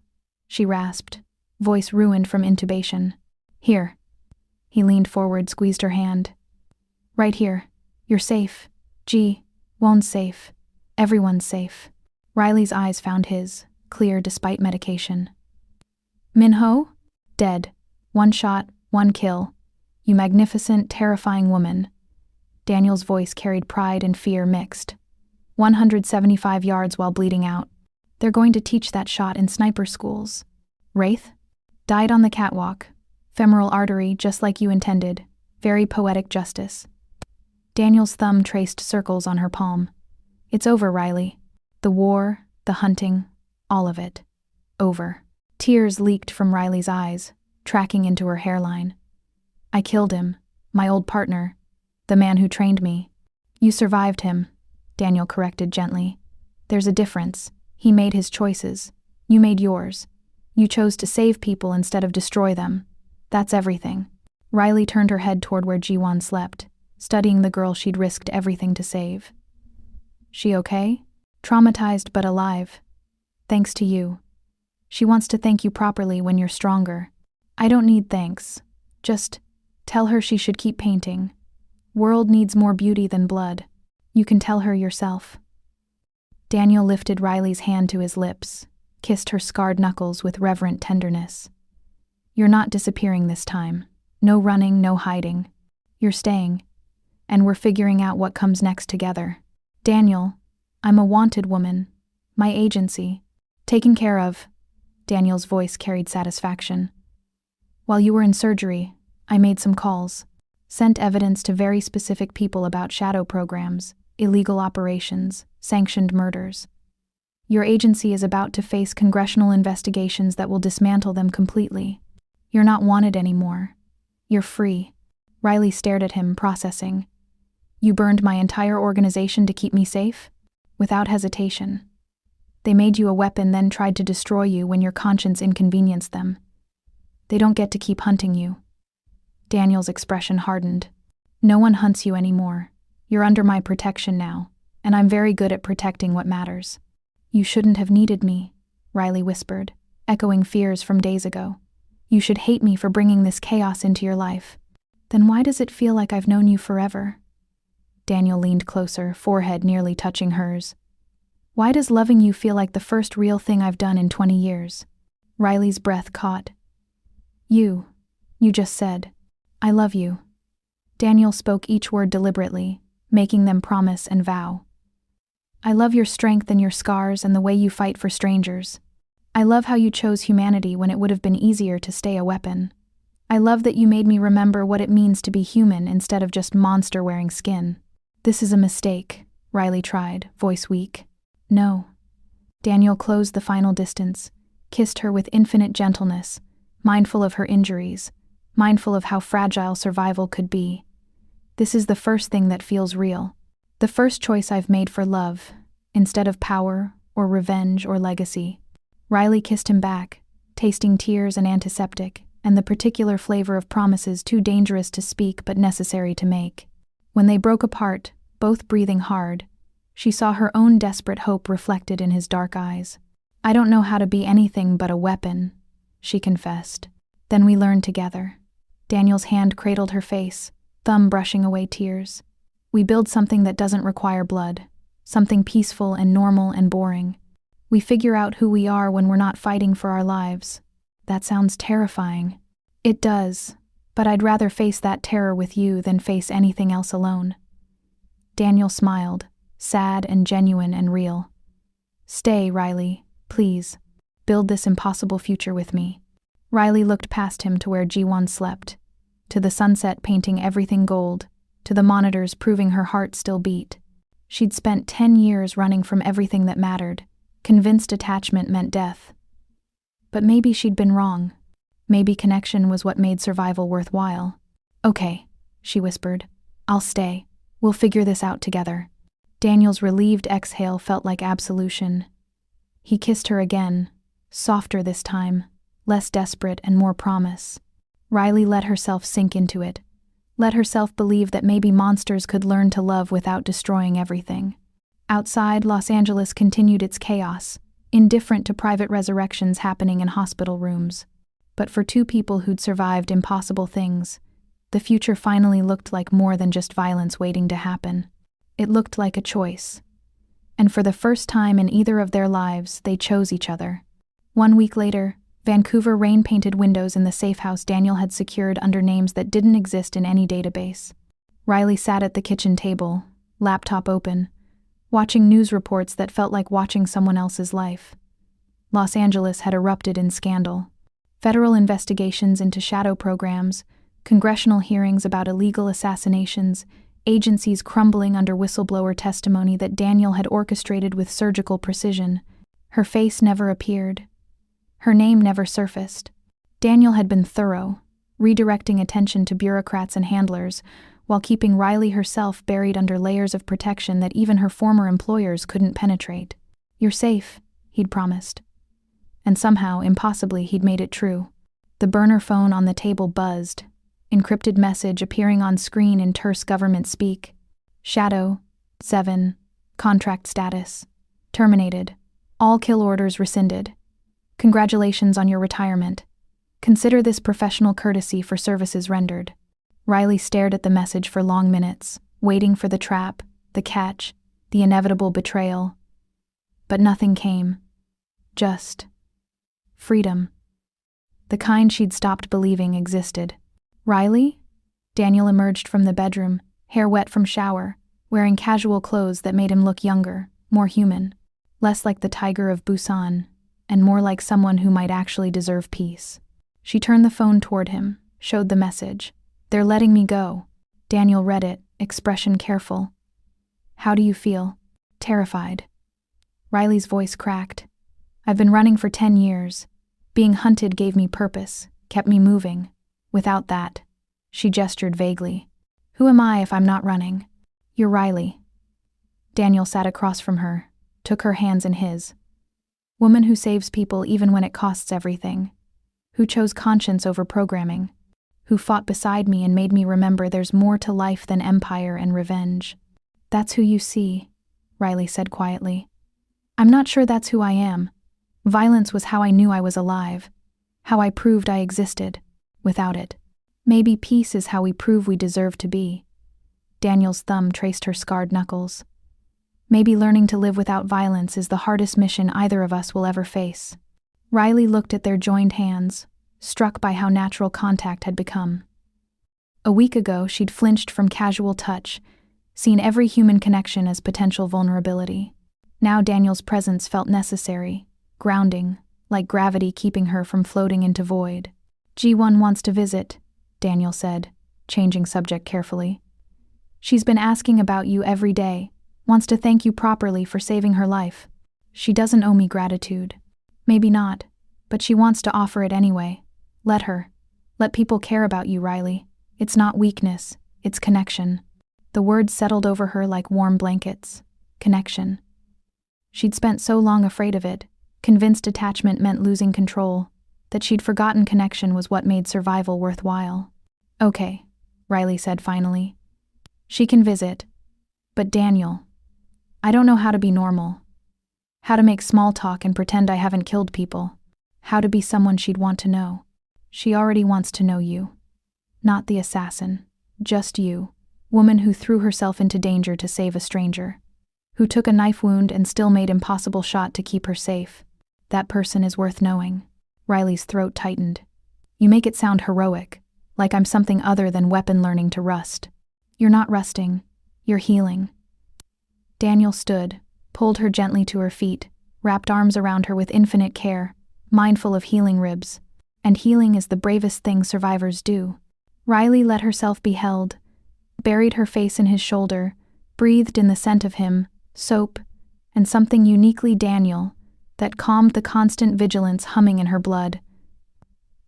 she rasped, voice ruined from intubation. "Here." He leaned forward, squeezed her hand. "Right here. You're safe. Won's safe. Everyone's safe." Riley's eyes found his, clear despite medication. "Minho? Dead. 1 shot, 1 kill. You magnificent, terrifying woman." Daniel's voice carried pride and fear mixed. 175 yards while bleeding out. They're going to teach that shot in sniper schools. Wraith? Died on the catwalk. Femoral artery, just like you intended. Very poetic justice. Daniel's thumb traced circles on her palm. "It's over, Riley. The war, the hunting, all of it. Over." Tears leaked from Riley's eyes, tracking into her hairline. "I killed him. My old partner. The man who trained me." "You survived him," Daniel corrected gently. "There's a difference. He made his choices. You made yours. You chose to save people instead of destroy them. That's everything." Riley turned her head toward where G1 slept, studying the girl she'd risked everything to save. "She okay?" "Traumatized but alive. Thanks to you. She wants to thank you properly when you're stronger." "I don't need thanks. Just tell her she should keep painting. World needs more beauty than blood. You can tell her yourself." Daniel lifted Riley's hand to his lips, kissed her scarred knuckles with reverent tenderness. "You're not disappearing this time. No running, no hiding. You're staying. And we're figuring out what comes next together. Daniel, I'm a wanted woman. My agency. Taken care of." Daniel's voice carried satisfaction. "While you were in surgery, I made some calls. Sent evidence to very specific people about shadow programs, illegal operations, sanctioned murders. Your agency is about to face congressional investigations that will dismantle them completely. You're not wanted anymore. You're free." Riley stared at him, processing. "You burned my entire organization to keep me safe?" Without hesitation. "They made you a weapon, then tried to destroy you when your conscience inconvenienced them. They don't get to keep hunting you." Daniel's expression hardened. "No one hunts you anymore. You're under my protection now, and I'm very good at protecting what matters." "You shouldn't have needed me," Riley whispered, echoing fears from days ago. "You should hate me for bringing this chaos into your life." "Then why does it feel like I've known you forever?" Daniel leaned closer, forehead nearly touching hers. "Why does loving you feel like the first real thing I've done in 20 years? Riley's breath caught. You just said, 'I love you.'" Daniel spoke each word deliberately, making them promise and vow. "I love your strength and your scars and the way you fight for strangers. I love how you chose humanity when it would have been easier to stay a weapon. I love that you made me remember what it means to be human instead of just monster wearing skin." "This is a mistake," Riley tried, voice weak. "No." Daniel closed the final distance, kissed her with infinite gentleness, mindful of her injuries, mindful of how fragile survival could be. This is the first thing that feels real. The first choice I've made for love, instead of power or revenge or legacy. Riley kissed him back, tasting tears and antiseptic, and the particular flavor of promises too dangerous to speak but necessary to make. When they broke apart, both breathing hard, she saw her own desperate hope reflected in his dark eyes. "I don't know how to be anything but a weapon," she confessed. Then we learned together. Daniel's hand cradled her face, thumb brushing away tears. "We build something that doesn't require blood, something peaceful and normal and boring. We figure out who we are when we're not fighting for our lives." That sounds terrifying. It does, but I'd rather face that terror with you than face anything else alone. Daniel smiled, sad and genuine and real. "Stay, Riley, please. Build this impossible future with me." Riley looked past him to where Ji-won slept, to the sunset painting everything gold, to the monitors proving her heart still beat. She'd spent 10 years running from everything that mattered, convinced attachment meant death. But maybe she'd been wrong. Maybe connection was what made survival worthwhile. "Okay," she whispered. "I'll stay. We'll figure this out together." Daniel's relieved exhale felt like absolution. He kissed her again, softer this time, less desperate and more promise. Riley let herself sink into it, let herself believe that maybe monsters could learn to love without destroying everything. Outside, Los Angeles continued its chaos, indifferent to private resurrections happening in hospital rooms. But for two people who'd survived impossible things, the future finally looked like more than just violence waiting to happen. It looked like a choice. And for the first time in either of their lives, they chose each other. 1 week later, Vancouver rain-painted windows in the safe house Daniel had secured under names that didn't exist in any database. Riley sat at the kitchen table, laptop open, watching news reports that felt like watching someone else's life. Los Angeles had erupted in scandal. Federal investigations into shadow programs, congressional hearings about illegal assassinations, agencies crumbling under whistleblower testimony that Daniel had orchestrated with surgical precision. Her face never appeared. Her name never surfaced. Daniel had been thorough, redirecting attention to bureaucrats and handlers, while keeping Riley herself buried under layers of protection that even her former employers couldn't penetrate. "You're safe," he'd promised. And somehow, impossibly, he'd made it true. The burner phone on the table buzzed, encrypted message appearing on screen in terse government speak. "Shadow 7, contract status terminated. All kill orders rescinded. Congratulations on your retirement. Consider this professional courtesy for services rendered." Riley stared at the message for long minutes, waiting for the trap, the catch, the inevitable betrayal. But nothing came. Just freedom. The kind she'd stopped believing existed. "Riley?" Daniel emerged from the bedroom, hair wet from shower, wearing casual clothes that made him look younger, more human, less like the tiger of Busan, and more like someone who might actually deserve peace. She turned the phone toward him, showed the message. "They're letting me go." Daniel read it, expression careful. "How do you feel?" "Terrified." Riley's voice cracked. "I've been running for 10 years. Being hunted gave me purpose, kept me moving. Without that," she gestured vaguely. "Who am I if I'm not running?" "You're Riley." Daniel sat across from her, took her hands in his. "Woman who saves people even when it costs everything. Who chose conscience over programming. Who fought beside me and made me remember there's more to life than empire and revenge." "That's who you see," Riley said quietly. "I'm not sure that's who I am. Violence was how I knew I was alive, how I proved I existed. Without it, maybe peace is how we prove we deserve to be." Daniel's thumb traced her scarred knuckles. "Maybe learning to live without violence is the hardest mission either of us will ever face." Riley looked at their joined hands, struck by how natural contact had become. A week ago, she'd flinched from casual touch, seen every human connection as potential vulnerability. Now Daniel's presence felt necessary, grounding, like gravity keeping her from floating into void. "Ji-won wants to visit," Daniel said, changing subject carefully. "She's been asking about you every day, wants to thank you properly for saving her life. She doesn't owe me gratitude." "Maybe not, But she wants to offer it anyway. Let her. Let people care about you, Riley. It's not weakness, it's connection. The words settled over her like warm blankets. Connection. She'd spent so long afraid of it, convinced attachment meant losing control, that she'd forgotten connection was what made survival worthwhile. Okay, Riley said finally. She can visit. But Daniel, I don't know how to be normal. How to make small talk and pretend I haven't killed people. How to be someone she'd want to know. She already wants to know you. Not the assassin. Just you. Woman who threw herself into danger to save a stranger. Who took a knife wound and still made impossible shot to keep her safe. That person is worth knowing. Riley's throat tightened. You make it sound heroic, like I'm something other than weapon learning to rust. You're not rusting. You're healing. Daniel stood, pulled her gently to her feet, wrapped arms around her with infinite care, mindful of healing ribs. And healing is the bravest thing survivors do. Riley let herself be held, buried her face in his shoulder, breathed in the scent of him, soap, and something uniquely Daniel that calmed the constant vigilance humming in her blood.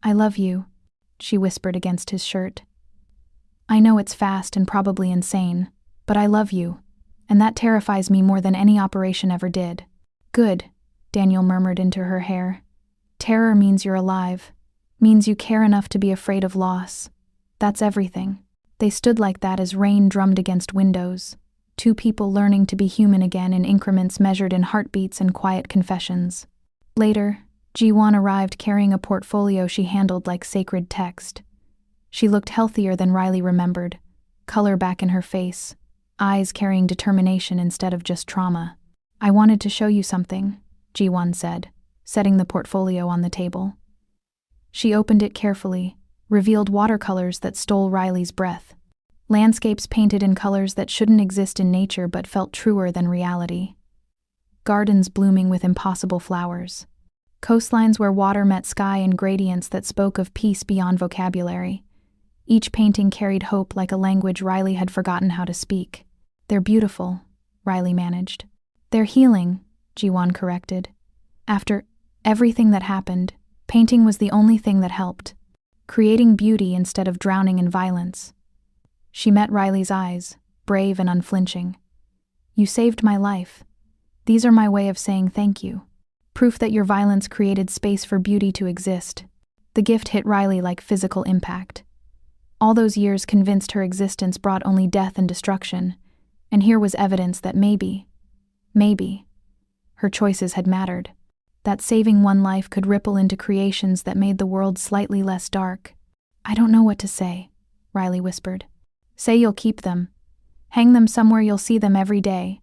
I love you, she whispered against his shirt. I know it's fast and probably insane, but I love you, and that terrifies me more than any operation ever did. Good, Daniel murmured into her hair. Terror means you're alive, means you care enough to be afraid of loss. That's everything. They stood like that as rain drummed against windows. Two people learning to be human again in increments measured in heartbeats and quiet confessions. Later, Ji-won arrived carrying a portfolio she handled like sacred text. She looked healthier than Riley remembered, color back in her face, eyes carrying determination instead of just trauma. I wanted to show you something, Ji-won said, setting the portfolio on the table. She opened it carefully, revealed watercolors that stole Riley's breath. Landscapes painted in colors that shouldn't exist in nature but felt truer than reality. Gardens blooming with impossible flowers. Coastlines where water met sky in gradients that spoke of peace beyond vocabulary. Each painting carried hope like a language Riley had forgotten how to speak. They're beautiful, Riley managed. They're healing, Ji-won corrected. After everything that happened, painting was the only thing that helped. Creating beauty instead of drowning in violence. She met Riley's eyes, brave and unflinching. You saved my life. These are my way of saying thank you. Proof that your violence created space for beauty to exist. The gift hit Riley like physical impact. All those years convinced her existence brought only death and destruction, and here was evidence that maybe, her choices had mattered. That saving one life could ripple into creations that made the world slightly less dark. I don't know what to say, Riley whispered. Say you'll keep them. Hang them somewhere you'll see them every day.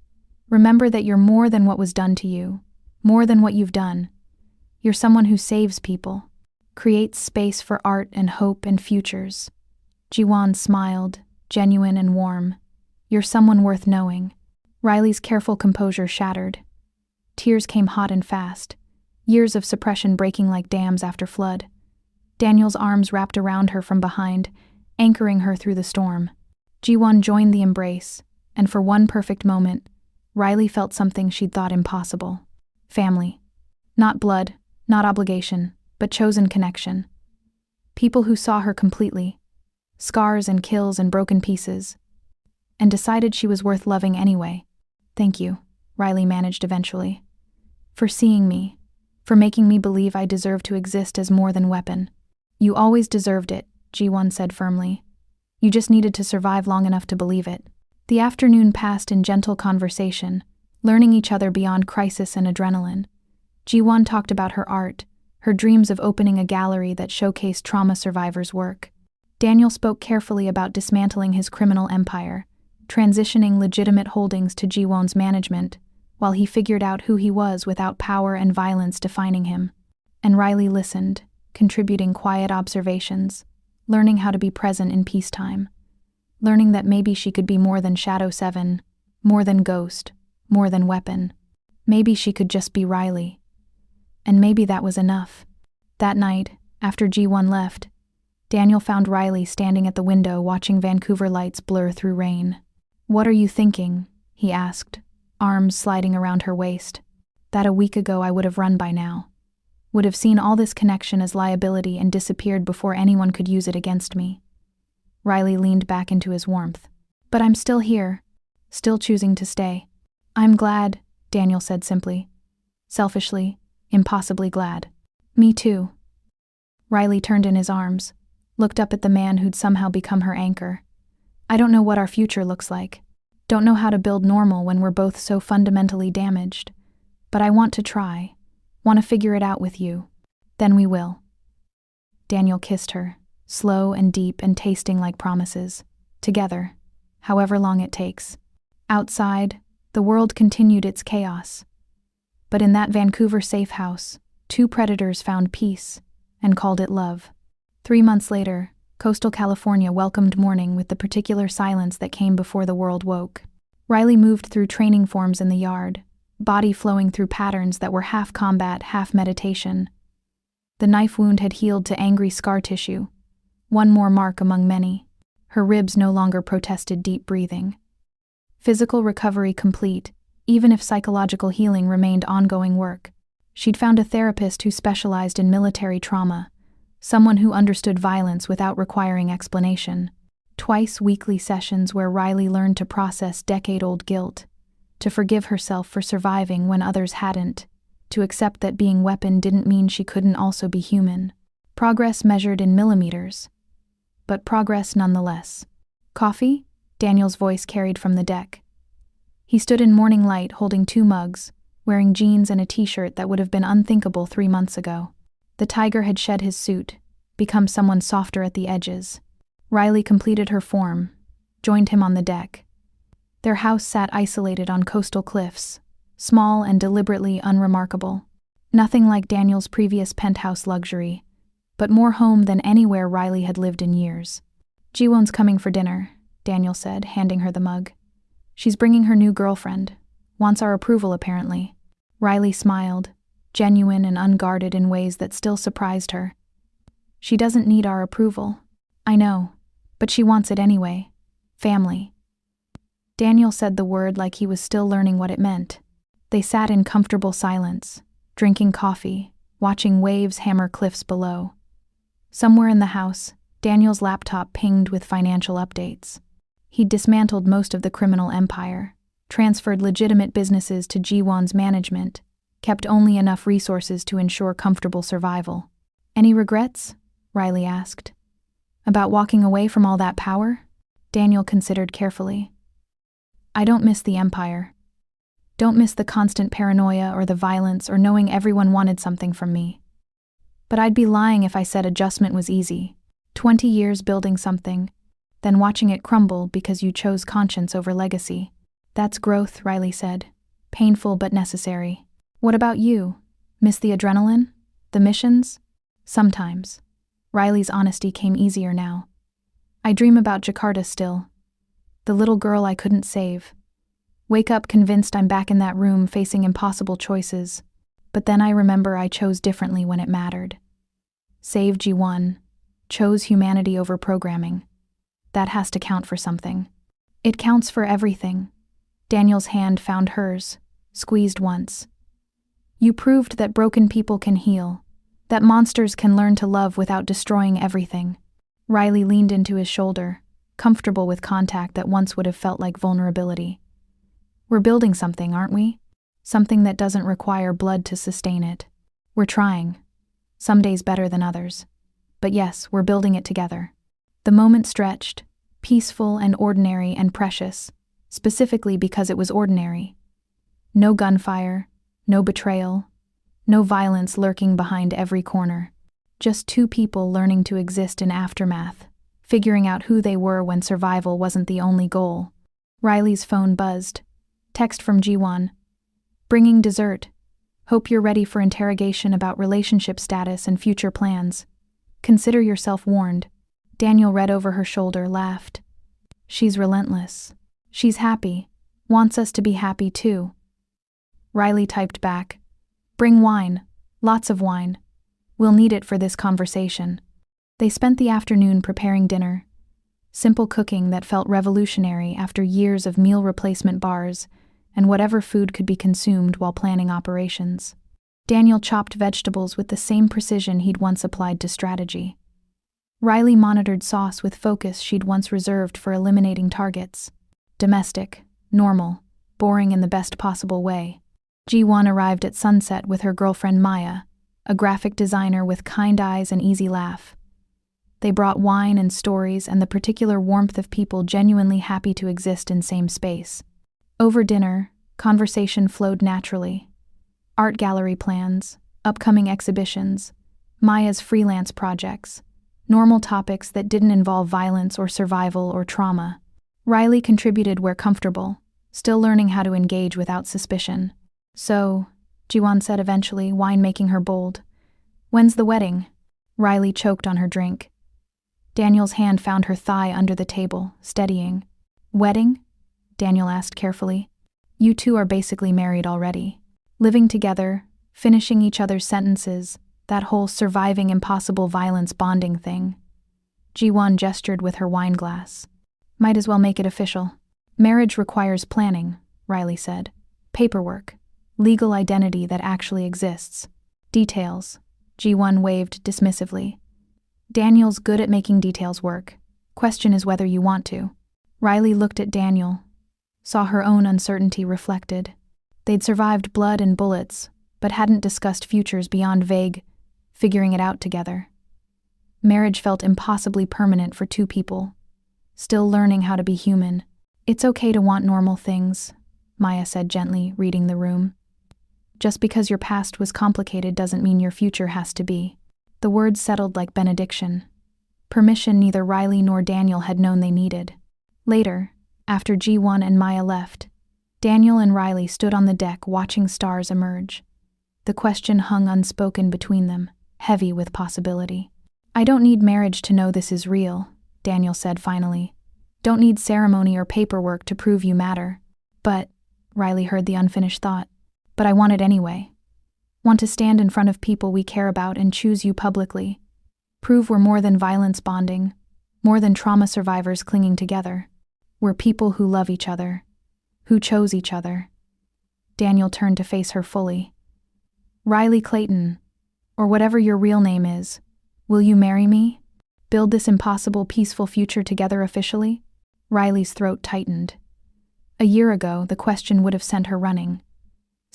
Remember that you're more than what was done to you, more than what you've done. You're someone who saves people, creates space for art and hope and futures. Ji-won smiled, genuine and warm. You're someone worth knowing. Riley's careful composure shattered. Tears came hot and fast, years of suppression breaking like dams after flood. Daniel's arms wrapped around her from behind, anchoring her through the storm. Ji-won joined the embrace, and for one perfect moment, Riley felt something she'd thought impossible. Family. Not blood, not obligation, but chosen connection. People who saw her completely. Scars and kills and broken pieces. And decided she was worth loving anyway. Thank you, Riley managed eventually. For seeing me. For making me believe I deserve to exist as more than weapon. You always deserved it, Ji-won said firmly. You just needed to survive long enough to believe it. The afternoon passed in gentle conversation, learning each other beyond crisis and adrenaline. Ji-won talked about her art, her dreams of opening a gallery that showcased trauma survivors' work. Daniel spoke carefully about dismantling his criminal empire, transitioning legitimate holdings to Ji-won's management, while he figured out who he was without power and violence defining him. And Riley listened, contributing quiet observations, learning how to be present in peacetime, learning that maybe she could be more than Shadow 7, more than Ghost, more than weapon. Maybe she could just be Riley. And maybe that was enough. That night, after Ji-won left, Daniel found Riley standing at the window watching Vancouver lights blur through rain. What are you thinking? He asked, arms sliding around her waist. That a week ago I would have run by now. Would have seen all this connection as liability and disappeared before anyone could use it against me. Riley leaned back into his warmth. But I'm still here, still choosing to stay. I'm glad, Daniel said simply. Selfishly, impossibly glad. Me too. Riley turned in his arms, looked up at the man who'd somehow become her anchor. I don't know what our future looks like. Don't know how to build normal when we're both so fundamentally damaged. But I want to try. Want to figure it out with you. Then we will. Daniel kissed her, slow and deep and tasting like promises. Together, however long it takes. Outside, the world continued its chaos. But in that Vancouver safe house, 2 predators found peace and called it love. 3 months later, coastal California welcomed morning with the particular silence that came before the world woke. Riley moved through training forms in the yard, body flowing through patterns that were half combat, half meditation. The knife wound had healed to angry scar tissue, one more mark among many. Her ribs no longer protested deep breathing. Physical recovery complete, even if psychological healing remained ongoing work. She'd found a therapist who specialized in military trauma, someone who understood violence without requiring explanation. Twice weekly sessions where Riley learned to process decade-old guilt, to forgive herself for surviving when others hadn't, to accept that being weapon didn't mean she couldn't also be human. Progress measured in millimeters, but progress nonetheless. Coffee? Daniel's voice carried from the deck. He stood in morning light holding 2 mugs, wearing jeans and a t-shirt that would have been unthinkable 3 months ago. The tiger had shed his suit, become someone softer at the edges. Riley completed her form, joined him on the deck. Their house sat isolated on coastal cliffs, small and deliberately unremarkable. Nothing like Daniel's previous penthouse luxury, but more home than anywhere Riley had lived in years. Jiwon's coming for dinner, Daniel said, handing her the mug. She's bringing her new girlfriend. Wants our approval, apparently. Riley smiled, genuine and unguarded in ways that still surprised her. She doesn't need our approval. I know, but she wants it anyway. Family. Daniel said the word like he was still learning what it meant. They sat in comfortable silence, drinking coffee, watching waves hammer cliffs below. Somewhere in the house, Daniel's laptop pinged with financial updates. He'd dismantled most of the criminal empire, transferred legitimate businesses to Jiwon's management, kept only enough resources to ensure comfortable survival. Any regrets? Riley asked. About walking away from all that power? Daniel considered carefully. I don't miss the empire. Don't miss the constant paranoia or the violence or knowing everyone wanted something from me. But I'd be lying if I said adjustment was easy. 20 years building something, then watching it crumble because you chose conscience over legacy. That's growth, Riley said. Painful but necessary. What about you? Miss the adrenaline? The missions? Sometimes. Riley's honesty came easier now. I dream about Jakarta still. The little girl I couldn't save. Wake up convinced I'm back in that room facing impossible choices. But then I remember I chose differently when it mattered. Save G1. Chose humanity over programming. That has to count for something. It counts for everything. Daniel's hand found hers, squeezed once. You proved that broken people can heal, that monsters can learn to love without destroying everything. Riley leaned into his shoulder, comfortable with contact that once would have felt like vulnerability. We're building something, aren't we? Something that doesn't require blood to sustain it. We're trying. Some days better than others. But yes, we're building it together. The moment stretched, peaceful and ordinary and precious, specifically because it was ordinary. No gunfire, no betrayal, no violence lurking behind every corner. Just 2 people learning to exist in aftermath, figuring out who they were when survival wasn't the only goal. Riley's phone buzzed. Text from Jiwon. Bringing dessert. Hope you're ready for interrogation about relationship status and future plans. Consider yourself warned. Daniel read over her shoulder, laughed. She's relentless. She's happy. Wants us to be happy too. Riley typed back. Bring wine. Lots of wine. We'll need it for this conversation. They spent the afternoon preparing dinner. Simple cooking that felt revolutionary after years of meal replacement bars and whatever food could be consumed while planning operations. Daniel chopped vegetables with the same precision he'd once applied to strategy. Riley monitored sauce with focus she'd once reserved for eliminating targets. Domestic, normal, boring in the best possible way. Ji-won arrived at sunset with her girlfriend Maya, a graphic designer with kind eyes and easy laugh. They brought wine and stories and the particular warmth of people genuinely happy to exist in same space. Over dinner, conversation flowed naturally. Art gallery plans, upcoming exhibitions, Maya's freelance projects, normal topics that didn't involve violence or survival or trauma. Riley contributed where comfortable, still learning how to engage without suspicion. "So," Ji-won said eventually, wine making her bold. "When's the wedding?" Riley choked on her drink. Daniel's hand found her thigh under the table, steadying. "Wedding?" Daniel asked carefully. "You two are basically married already. Living together, finishing each other's sentences, that whole surviving impossible violence bonding thing." Ji-won gestured with her wine glass. "Might as well make it official." "Marriage requires planning," Riley said. "Paperwork. Legal identity that actually exists. Details." Ji-won waved dismissively. "Daniel's good at making details work. Question is whether you want to." Riley looked at Daniel, saw her own uncertainty reflected. They'd survived blood and bullets, but hadn't discussed futures beyond vague, figuring it out together. Marriage felt impossibly permanent for two people, still learning how to be human. "It's okay to want normal things," Maya said gently, reading the room. "Just because your past was complicated doesn't mean your future has to be." The words settled like benediction. Permission neither Riley nor Daniel had known they needed. Later, after Ji-won and Maya left, Daniel and Riley stood on the deck watching stars emerge. The question hung unspoken between them, heavy with possibility. "I don't need marriage to know this is real," Daniel said finally. "Don't need ceremony or paperwork to prove you matter. But," Riley heard the unfinished thought, "but I want it anyway. Want to stand in front of people we care about and choose you publicly. Prove we're more than violence bonding, more than trauma survivors clinging together. We're people who love each other, who chose each other." Daniel turned to face her fully. "Riley Clayton, or whatever your real name is, will you marry me? Build this impossible, peaceful future together officially?" Riley's throat tightened. A year ago, the question would have sent her running.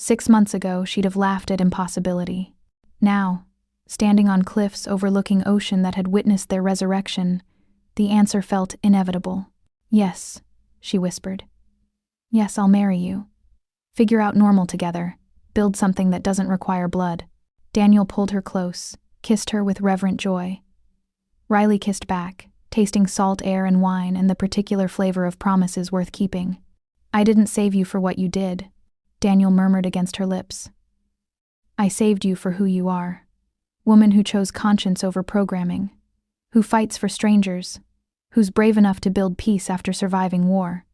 6 months ago, she'd have laughed at impossibility. Now, standing on cliffs overlooking ocean that had witnessed their resurrection, the answer felt inevitable. "Yes," she whispered. "Yes, I'll marry you. Figure out normal together. Build something that doesn't require blood." Daniel pulled her close, kissed her with reverent joy. Riley kissed back, tasting salt air and wine and the particular flavor of promises worth keeping. "I didn't save you for what you did," Daniel murmured against her lips. "I saved you for who you are. Woman who chose conscience over programming, who fights for strangers, who's brave enough to build peace after surviving war.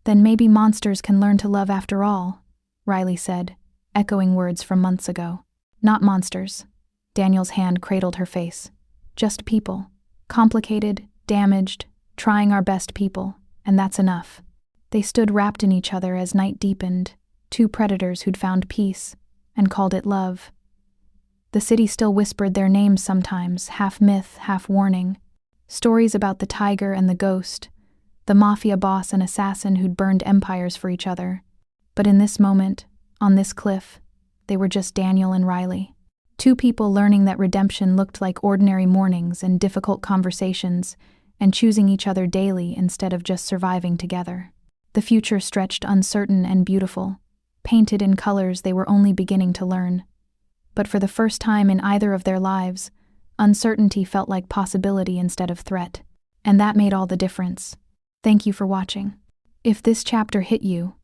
Then maybe monsters can learn to love after all," Riley said, echoing words from months ago. "Not monsters." Daniel's hand cradled her face. "Just people. Complicated, damaged, trying our best people, and that's enough." They stood wrapped in each other as night deepened, two predators who'd found peace, and called it love. The city still whispered their names sometimes, half myth, half warning. Stories about the tiger and the ghost, the mafia boss and assassin who'd burned empires for each other. But in this moment, on this cliff, they were just Daniel and Riley. Two people learning that redemption looked like ordinary mornings and difficult conversations, and choosing each other daily instead of just surviving together. The future stretched uncertain and beautiful, painted in colors they were only beginning to learn. But for the first time in either of their lives, uncertainty felt like possibility instead of threat. And that made all the difference. Thank you for watching. If this chapter hit you,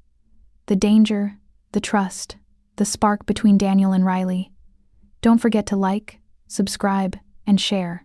the danger, the trust, the spark between Daniel and Riley, don't forget to like, subscribe, and share.